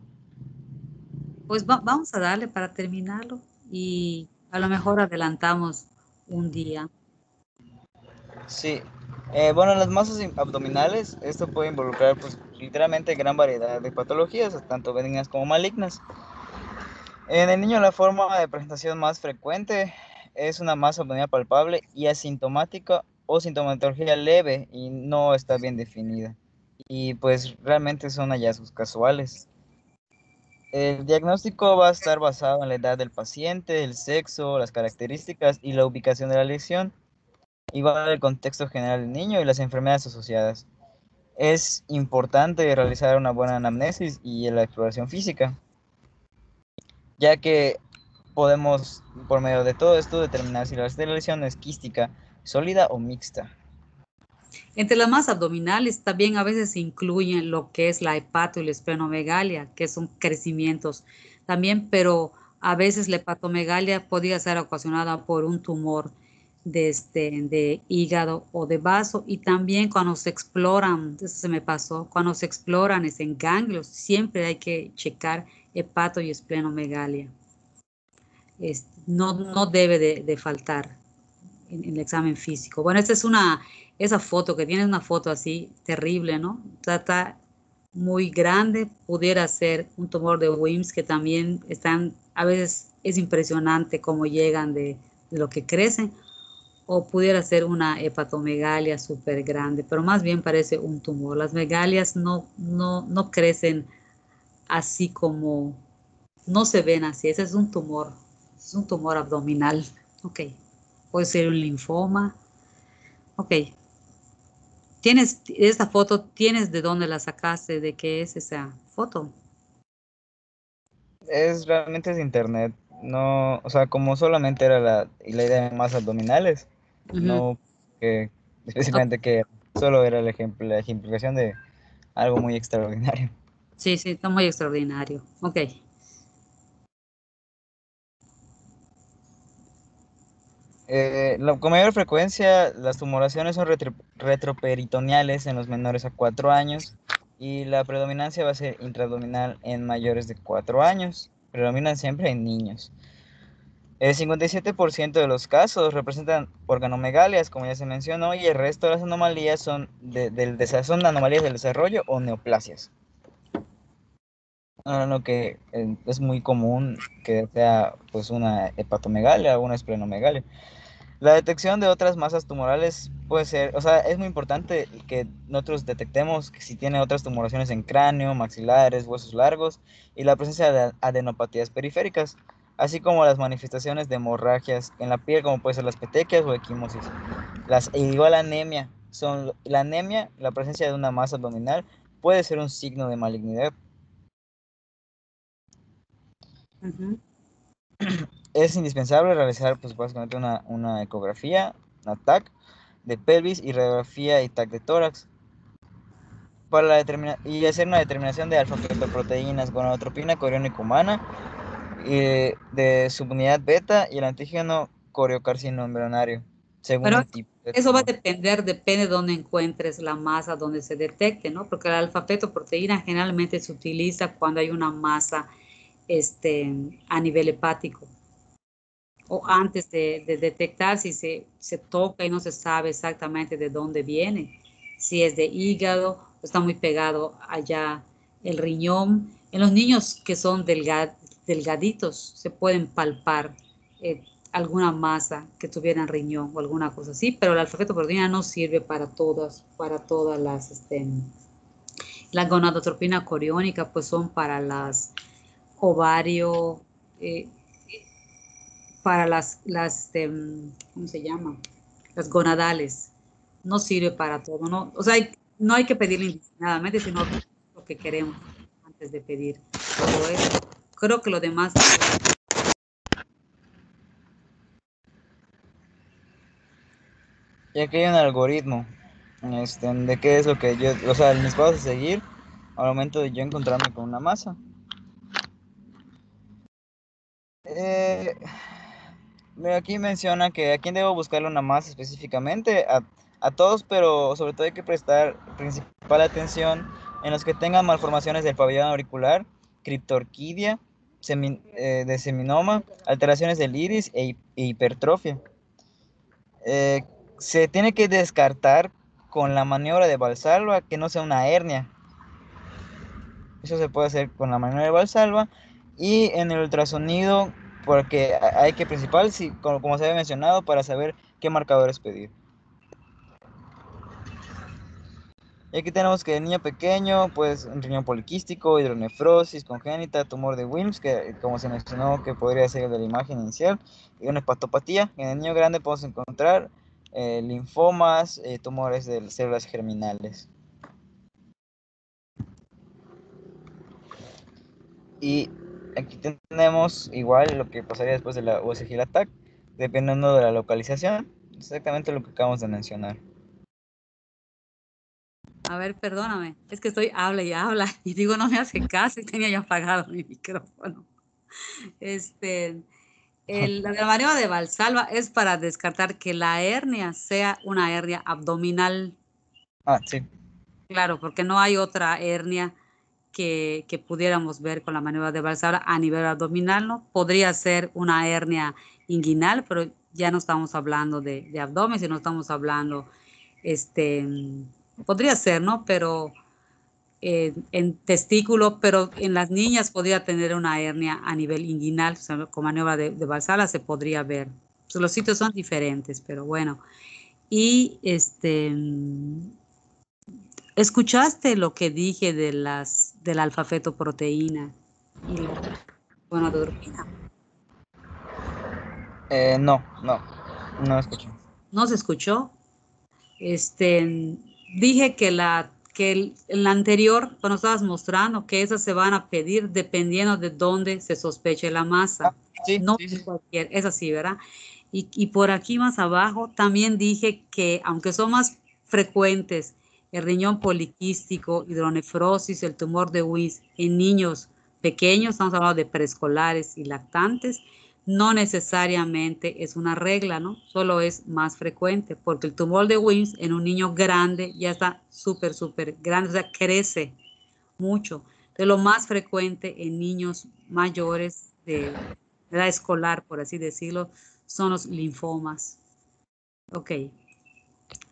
Pues vamos a darle para terminarlo y a lo mejor adelantamos un día. Sí, bueno, las masas abdominales, esto puede involucrar pues literalmente gran variedad de patologías, tanto benignas como malignas. En el niño la forma de presentación más frecuente es una masa abdominal palpable y asintomática o sintomatología leve y no está bien definida. Y pues realmente son hallazgos casuales. El diagnóstico va a estar basado en la edad del paciente, el sexo, las características y la ubicación de la lesión, igual el contexto general del niño y las enfermedades asociadas. Es importante realizar una buena anamnesis y la exploración física, ya que podemos, por medio de todo esto, determinar si la lesión es quística, sólida o mixta. Entre las masas abdominales también a veces se incluyen lo que es la hepato y la esplenomegalia, que son crecimientos también, pero a veces la hepatomegalia podría ser ocasionada por un tumor de hígado o de vaso, y también cuando se exploran, eso se me pasó, cuando se exploran en ganglios, siempre hay que checar hepato y esplenomegalia. No debe de faltar en el examen físico. Bueno, esta es esa foto que tiene una foto así terrible, ¿no? Está muy grande, pudiera ser un tumor de Wilms, que también a veces es impresionante cómo llegan de lo que crecen, o pudiera ser una hepatomegalia súper grande, pero más bien parece un tumor. Las megalias no crecen así como, no se ven así, ese es un tumor abdominal. Ok, puede ser un linfoma. Ok, ¿tienes esta foto? ¿Tienes de dónde la sacaste? ¿De qué es esa foto? Realmente es de internet, no, o sea, como solamente era la idea de masas abdominales, no que específicamente que solo era la ejemplificación de algo muy extraordinario. Sí, está muy extraordinario. Ok. Con mayor frecuencia, las tumoraciones son retroperitoneales en los menores a 4 años y la predominancia va a ser intraabdominal en mayores de 4 años. Predominan siempre en niños. El 57% de los casos representan organomegalias, como ya se mencionó, y el resto de las anomalías son son anomalías del desarrollo o neoplasias. Lo que es muy común que sea pues una hepatomegalia o una esplenomegalia. La detección de otras masas tumorales puede ser, o sea, es muy importante que nosotros detectemos que si tiene otras tumoraciones en cráneo, maxilares, huesos largos y la presencia de adenopatías periféricas, así como las manifestaciones de hemorragias en la piel, como puede ser las petequias o equimosis. Igual anemia, la anemia, la presencia de una masa abdominal puede ser un signo de malignidad. Es indispensable realizar pues básicamente una ecografía, una TAC de pelvis y radiografía y TAC de tórax para y hacer una determinación de alfa-fetoproteínas, gonadotropina coriónica humana, de subunidad beta y el antígeno coriocarcinoma embrionario, según Pero el tipo de eso va a tumor. depende de dónde encuentres la masa donde se detecte, ¿no? Porque la alfa-fetoproteína generalmente se utiliza cuando hay una masa a nivel hepático, o antes de detectar si se toca y no se sabe exactamente de dónde viene, si es de hígado, está muy pegado allá el riñón. En los niños que son delgaditos se pueden palpar alguna masa que tuviera en riñón o alguna cosa así, pero el alfa-fetoproteína no sirve para todas las gonadotropina coriónica, pues son para las ovario, para ¿cómo se llama? Las gonadales. No sirve para todo, ¿no? O sea, no hay que pedirle indiscriminadamente, sino lo que queremos antes de pedir todo eso. Creo que lo demás. Y aquí hay un algoritmo de qué es lo que yo, o sea, mis pasos a seguir al momento de yo encontrarme con una masa. Mira, aquí menciona que a quién debo buscarle una masa específicamente, a todos, pero sobre todo hay que prestar principal atención en los que tengan malformaciones del pabellón auricular, criptorquidia, de seminoma, alteraciones del iris e hipertrofia. Se tiene que descartar con la maniobra de Valsalva que no sea una hernia. Eso se puede hacer con la maniobra de Valsalva y en el ultrasonido, porque hay que principal, sí, como se había mencionado, para saber qué marcadores pedir. Y aquí tenemos que el niño pequeño, pues un riñón poliquístico, hidronefrosis congénita, tumor de Wilms, que como se mencionó que podría ser el de la imagen inicial, y una hepatopatía. En el niño grande podemos encontrar linfomas, tumores de células germinales. Y aquí tenemos igual lo que pasaría después de la USG ATAC, dependiendo de la localización, exactamente lo que acabamos de mencionar. A ver, perdóname, es que estoy habla y digo no me hace caso y tenía ya apagado mi micrófono. La de la maniobra de Valsalva es para descartar que la hernia sea una hernia abdominal. Ah, sí. Claro, porque no hay otra hernia que pudiéramos ver con la maniobra de Valsalva a nivel abdominal, ¿no? Podría ser una hernia inguinal, pero ya no estamos hablando de abdomen, sino estamos hablando, podría ser, ¿no? Pero en testículo, pero en las niñas podría tener una hernia a nivel inguinal, o sea, con maniobra de Valsalva se podría ver. Pues los sitios son diferentes, pero bueno. Y ¿escuchaste lo que dije de la alfa-fetoproteína y la gonadotropina? No escuché. ¿No se escuchó? Dije que la anterior, cuando estabas mostrando, que esas se van a pedir dependiendo de dónde se sospeche la masa. Sí, No sí. cualquier, es así, ¿verdad? Y por aquí más abajo también dije que aunque son más frecuentes el riñón poliquístico, hidronefrosis, el tumor de Wilms en niños pequeños, estamos hablando de preescolares y lactantes, no necesariamente es una regla, ¿no? Solo es más frecuente, porque el tumor de Wilms en un niño grande ya está súper grande, o sea, crece mucho. Entonces, lo más frecuente en niños mayores de edad escolar, por así decirlo, son los linfomas. Ok.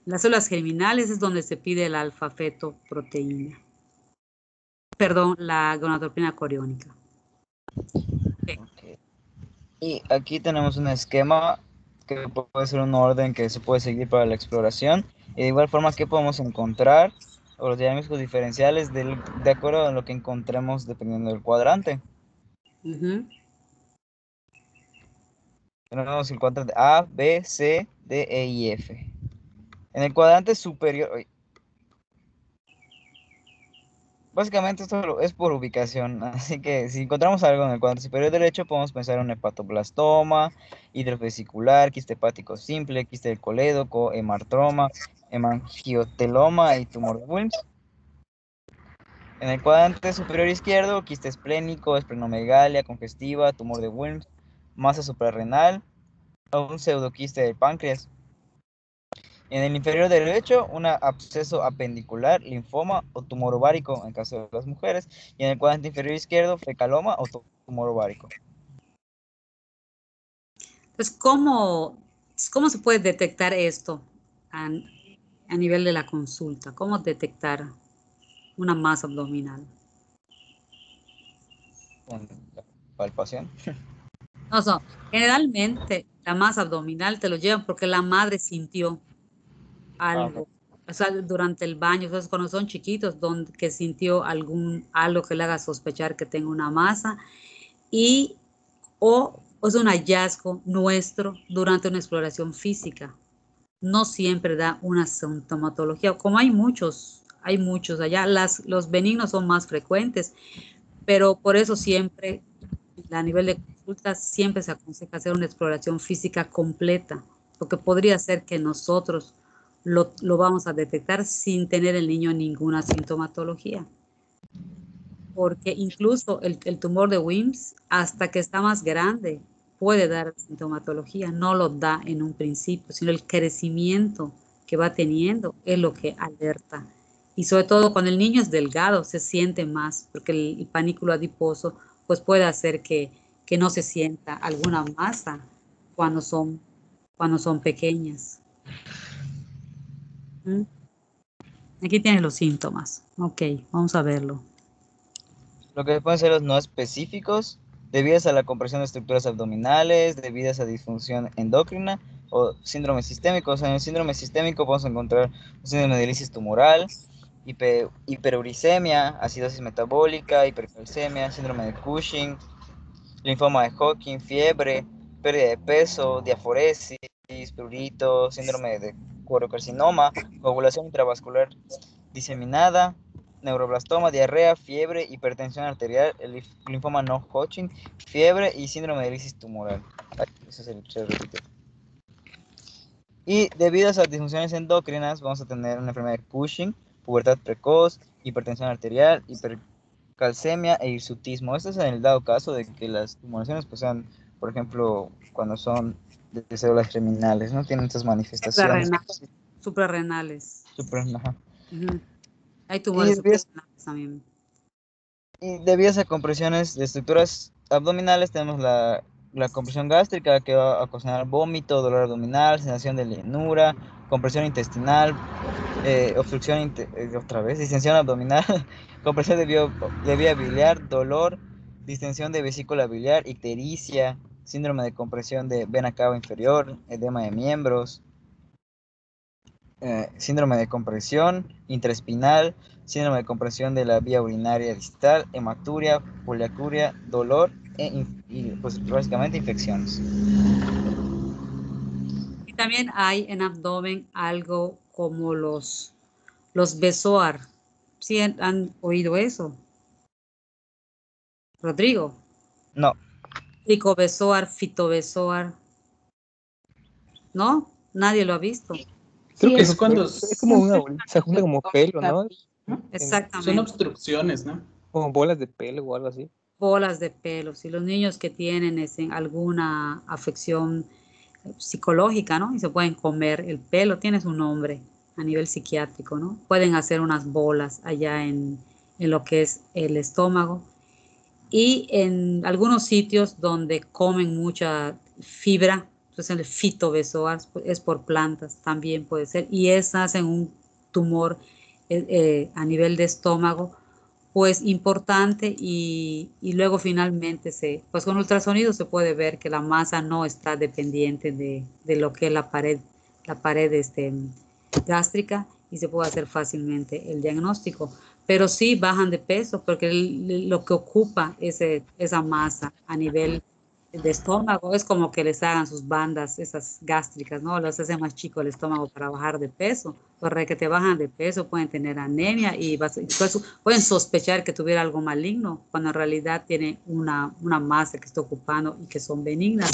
Las células germinales es donde se pide el alfa-fetoproteína. Perdón, la gonadotropina coriónica. Okay. Y aquí tenemos un esquema que puede ser un orden que se puede seguir para la exploración. Y de igual forma, ¿qué podemos encontrar? O los diagnósticos diferenciales de acuerdo a lo que encontremos dependiendo del cuadrante. Tenemos el cuadrante A, B, C, D, E y F. En el cuadrante superior, básicamente esto es por ubicación, así que si encontramos algo en el cuadrante superior derecho, podemos pensar en un hepatoblastoma, hidrovesicular, quiste hepático simple, quiste del colédoco, hemartroma, hemangioteloma y tumor de Wilms. En el cuadrante superior izquierdo, quiste esplénico, esplenomegalia congestiva, tumor de Wilms, masa suprarrenal o un pseudoquiste del páncreas. En el inferior derecho, un absceso apendicular, linfoma o tumor ovárico en caso de las mujeres. Y en el cuadrante inferior izquierdo, fecaloma o tumor ovárico. Entonces, ¿cómo se puede detectar esto a nivel de la consulta? ¿Cómo detectar una masa abdominal? Con la palpación. O sea, generalmente la masa abdominal te lo llevan porque la madre sintió algo, o sea, durante el baño, entonces cuando son chiquitos, donde que sintió algo que le haga sospechar que tenga una masa y o es un hallazgo nuestro durante una exploración física. No siempre da una sintomatología, como hay muchos allá, los benignos son más frecuentes, pero por eso siempre, a nivel de consultas, siempre se aconseja hacer una exploración física completa, porque podría ser que nosotros lo vamos a detectar sin tener el niño ninguna sintomatología. Porque incluso el tumor de Wilms, hasta que está más grande, puede dar sintomatología, no lo da en un principio, sino el crecimiento que va teniendo es lo que alerta. Y sobre todo cuando el niño es delgado, se siente más, porque el panículo adiposo pues puede hacer que no se sienta alguna masa cuando son pequeñas. ¿Mm? Aquí tienes los síntomas. Ok, vamos a verlo. Lo que pueden ser los no específicos, debidas a la compresión de estructuras abdominales, debidas a disfunción endocrina o síndrome sistémico. O sea, en el síndrome sistémico podemos encontrar un síndrome de lisis tumoral, hiperuricemia, acidosis metabólica, hipercalcemia, síndrome de Cushing, linfoma de Hodgkin, fiebre, pérdida de peso, diaforesis, prurito, síndrome de corocarcinoma, coagulación intravascular diseminada, neuroblastoma, diarrea, fiebre, hipertensión arterial, el linfoma no Hodgkin, fiebre y síndrome de lisis tumoral. Ese es se repite. Y debido a esas disfunciones endocrinas, vamos a tener una enfermedad de Cushing, pubertad precoz, hipertensión arterial, hipercalcemia e hirsutismo. Esto es en el dado caso de que las tumoraciones pues sean, por ejemplo, cuando son de células germinales, ¿no? Tienen estas manifestaciones. Suprarrenales. Ajá. Uh-huh. Hay tumores suprarrenales también. Y debido a esas compresiones de estructuras abdominales, tenemos la compresión gástrica, que va a ocasionar vómito, dolor abdominal, sensación de llenura, compresión intestinal, obstrucción, distensión abdominal, compresión de vía biliar, dolor, distensión de vesícula biliar, ictericia, síndrome de compresión de vena cava inferior, edema de miembros, síndrome de compresión intraespinal, síndrome de compresión de la vía urinaria distal, hematuria, poliacuria, dolor y pues básicamente infecciones. Y también hay en abdomen algo como los besoar. ¿Sí han oído eso? Rodrigo. No. Tricobesoar, fitobesoar. ¿No? Nadie lo ha visto. Sí, Creo que Es cuando es como una bolita, se junta como pelo, ¿no? son Exactamente. obstrucciones, ¿no? Como bolas de pelo o algo así. Bolas de pelos. Y los niños que tienen alguna afección psicológica, ¿no? Y se pueden comer el pelo, tiene su nombre a nivel psiquiátrico, ¿no? Pueden hacer unas bolas allá en lo que es el estómago. Y en algunos sitios donde comen mucha fibra, entonces el fitobesoar es por plantas, también puede ser. Y esas en un tumor a nivel de estómago, pues importante y luego finalmente pues con ultrasonido se puede ver que la masa no está dependiente de lo que es la pared gástrica y se puede hacer fácilmente el diagnóstico. Pero sí bajan de peso porque lo que ocupa esa masa a nivel de estómago es como que les hagan sus bandas, esas gástricas, ¿no? Los hace más chico el estómago para bajar de peso. Los que te bajan de peso pueden tener anemia y pueden sospechar que tuviera algo maligno cuando en realidad tiene una masa que está ocupando y que son benignas.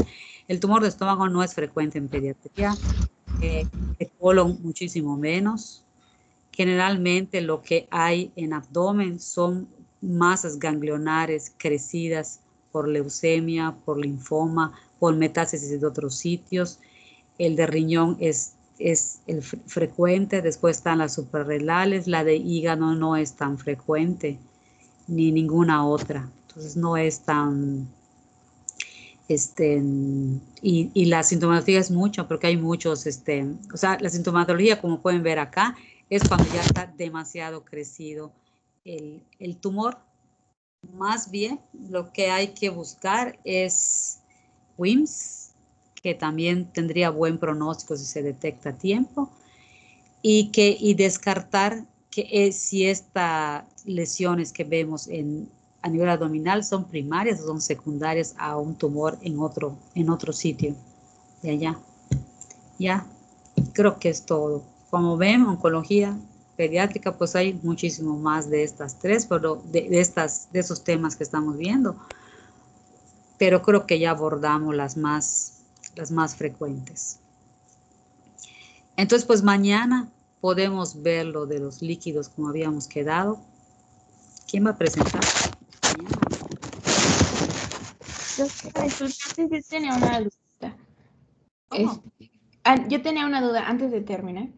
El tumor de estómago no es frecuente en pediatría, el colon muchísimo menos. Generalmente lo que hay en abdomen son masas ganglionares crecidas por leucemia, por linfoma, por metástasis de otros sitios. El de riñón es el frecuente, después están las suprarrenales, la de hígado no es tan frecuente, ni ninguna otra. Entonces no es tan... y la sintomatología es mucho, porque hay muchos, o sea, la sintomatología, como pueden ver acá, es cuando ya está demasiado crecido el tumor. Más bien, lo que hay que buscar es WIMS, que también tendría buen pronóstico si se detecta a tiempo, y descartar que si estas lesiones que vemos a nivel abdominal son primarias o son secundarias a un tumor en otro sitio de allá. Ya, creo que es todo. Como ven, oncología pediátrica, pues hay muchísimo más de estas tres, pero de esos temas que estamos viendo, pero creo que ya abordamos las más frecuentes. Entonces, pues mañana podemos ver lo de los líquidos como habíamos quedado. ¿Quién va a presentar? Yo tenía una duda. Yo tenía una duda antes de terminar.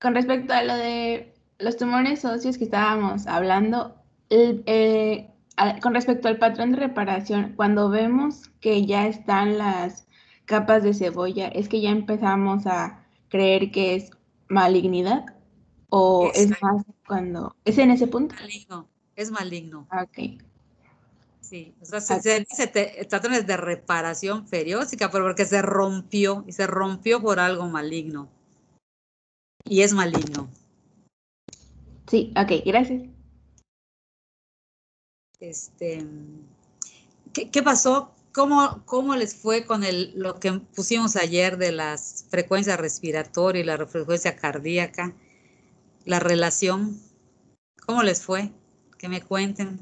Con respecto a lo de los tumores óseos que estábamos hablando, con respecto al patrón de reparación, cuando vemos que ya están las capas de cebolla, ¿es que ya empezamos a creer que es malignidad? ¿O es más cuando... ¿Es en ese punto? Maligno, es maligno. Ok. Sí, o sea, se dice patrones de reparación periódica, pero porque se rompió, y se rompió por algo maligno. Y es maligno. Sí, ok, gracias. ¿Qué pasó? ¿Cómo les fue con lo que pusimos ayer de las frecuencias respiratorias y la frecuencia cardíaca? La relación, ¿cómo les fue? Que me cuenten.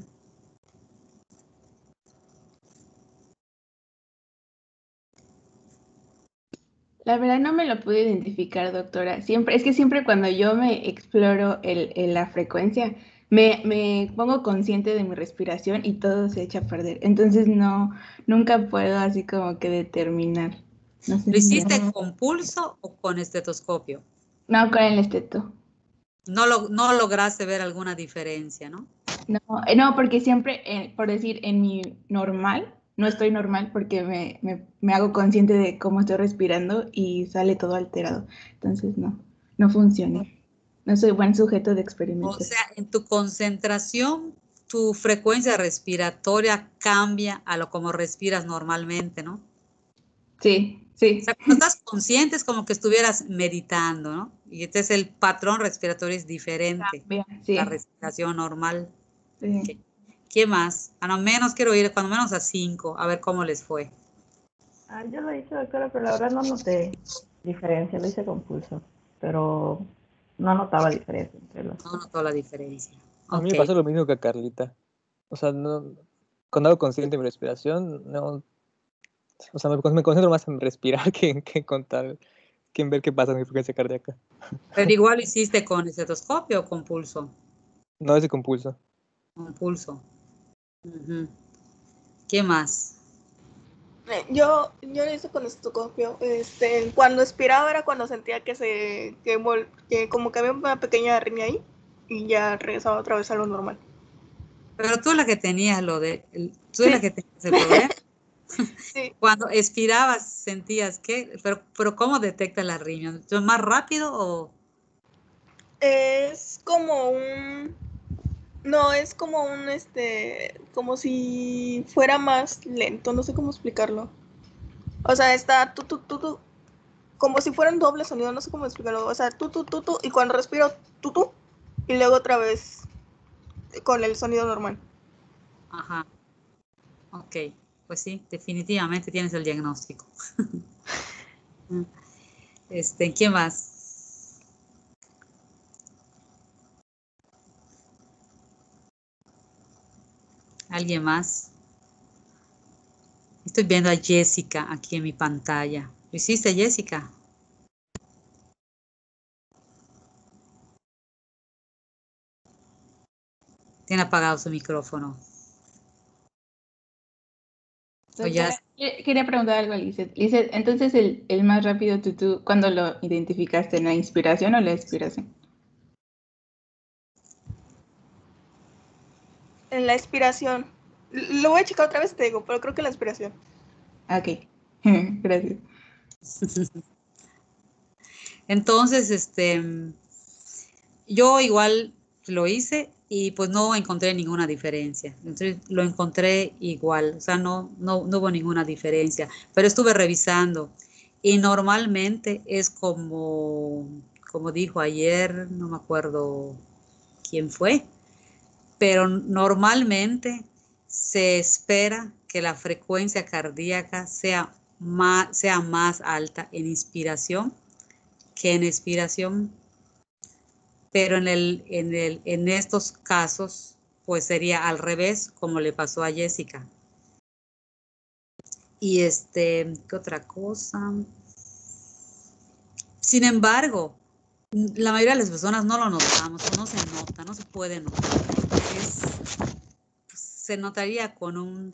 La verdad no me lo pude identificar, doctora. Es que siempre cuando yo me exploro la frecuencia, me pongo consciente de mi respiración y todo se echa a perder. Entonces nunca puedo así como que determinar. No sé ¿Lo si hiciste con pulso o con estetoscopio? No, con el esteto. No lograste ver alguna diferencia, ¿no? No, porque siempre, por decir, en mi normal, no estoy normal porque me hago consciente de cómo estoy respirando y sale todo alterado. Entonces no funciona. No soy buen sujeto de O experimentación. sea, en tu concentración, tu frecuencia respiratoria cambia a lo como respiras normalmente, ¿no? Sí. O sea, cuando estás consciente es como que estuvieras meditando, ¿no? Y entonces el patrón respiratorio es diferente. Bien, sí. La respiración normal. Sí. Okay. ¿Qué más? A lo menos quiero ir, cuando menos a 5, a ver cómo les fue. Yo lo hice, doctora, pero la verdad no noté diferencia. Lo hice con pulso, pero no notaba diferencia entre los. No noto la diferencia. A mí me pasó lo mismo que a Carlita. O sea, cuando hago consciente de mi respiración, no. O sea, me concentro más en respirar que en ver qué pasa en mi frecuencia cardíaca. Pero igual lo hiciste con estetoscopio o con pulso. No, es con pulso. Con pulso. Uh-huh. ¿Qué más? Yo lo hice con estetoscopio. Cuando expiraba era cuando sentía que como que había una pequeña arritmia ahí y ya regresaba otra vez a lo normal. Pero tú la que tenías tú sí. la que tenías el problema. Sí. Cuando expirabas sentías que, pero ¿cómo detecta la arritmia? ¿Es más rápido o? Es como no, es como como si fuera más lento, no sé cómo explicarlo. O sea, está tu, como si fuera un doble sonido, no sé cómo explicarlo. O sea, tu, y cuando respiro, tu, y luego otra vez con el sonido normal. Ajá. Ok, pues sí, definitivamente tienes el diagnóstico. ¿Quién más? ¿Alguien más? Estoy viendo a Jessica aquí en mi pantalla. ¿Lo hiciste, Jessica? Tiene apagado su micrófono. Doctora, quería preguntar algo a Lizeth. Lizeth, entonces el más rápido tutú, ¿cuándo lo identificaste? ¿En la inspiración o la expiración? En la expiración. Lo voy a checar otra vez, te digo, pero creo que en la expiración. Ok, gracias. Entonces, yo igual lo hice y pues no encontré ninguna diferencia. Entonces lo encontré igual, o sea, no hubo ninguna diferencia, pero estuve revisando y normalmente es como dijo ayer, no me acuerdo quién fue, pero normalmente se espera que la frecuencia cardíaca sea más alta en inspiración que en expiración, pero en estos casos, pues sería al revés, como le pasó a Jessica. Y ¿qué otra cosa? Sin embargo, la mayoría de las personas no lo notamos, no se nota, no se puede notar. Se notaría con un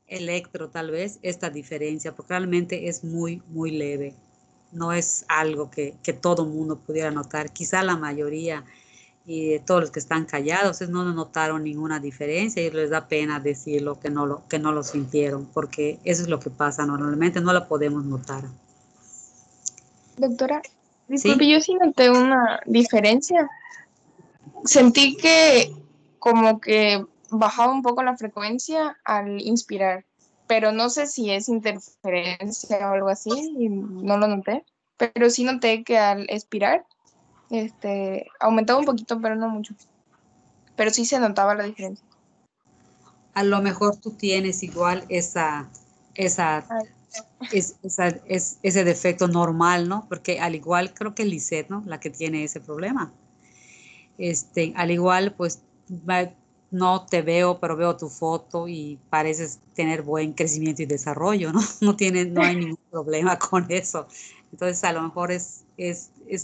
electro tal vez esta diferencia, porque realmente es muy, muy leve. No es algo que todo mundo pudiera notar. Quizá la mayoría y de todos los que están callados no notaron ninguna diferencia y les da pena decirlo que no lo sintieron, porque eso es lo que pasa normalmente, no lo podemos notar. Doctora, disculpe, ¿Sí? yo sí noté una diferencia. Sentí que como que bajaba un poco la frecuencia al inspirar, pero no sé si es interferencia o algo así, y no lo noté, pero sí noté que al expirar, aumentaba un poquito, pero no mucho, pero sí se notaba la diferencia. A lo mejor tú tienes igual ese defecto normal, ¿no? Porque al igual creo que es Lisette, ¿no? La que tiene ese problema. Al igual, pues no te veo, pero veo tu foto y pareces tener buen crecimiento y desarrollo, ¿no? No hay ningún problema con eso. Entonces, a lo mejor es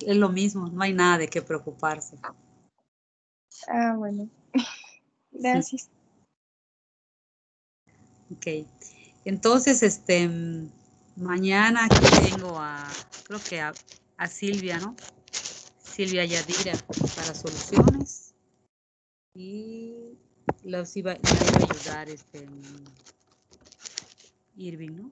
lo mismo, no hay nada de qué preocuparse. Ah, bueno. Gracias. Ok. Entonces, mañana aquí tengo creo que a Silvia, ¿no? Silvia Yadira para soluciones. Y los iba a ayudar Irving, ¿no?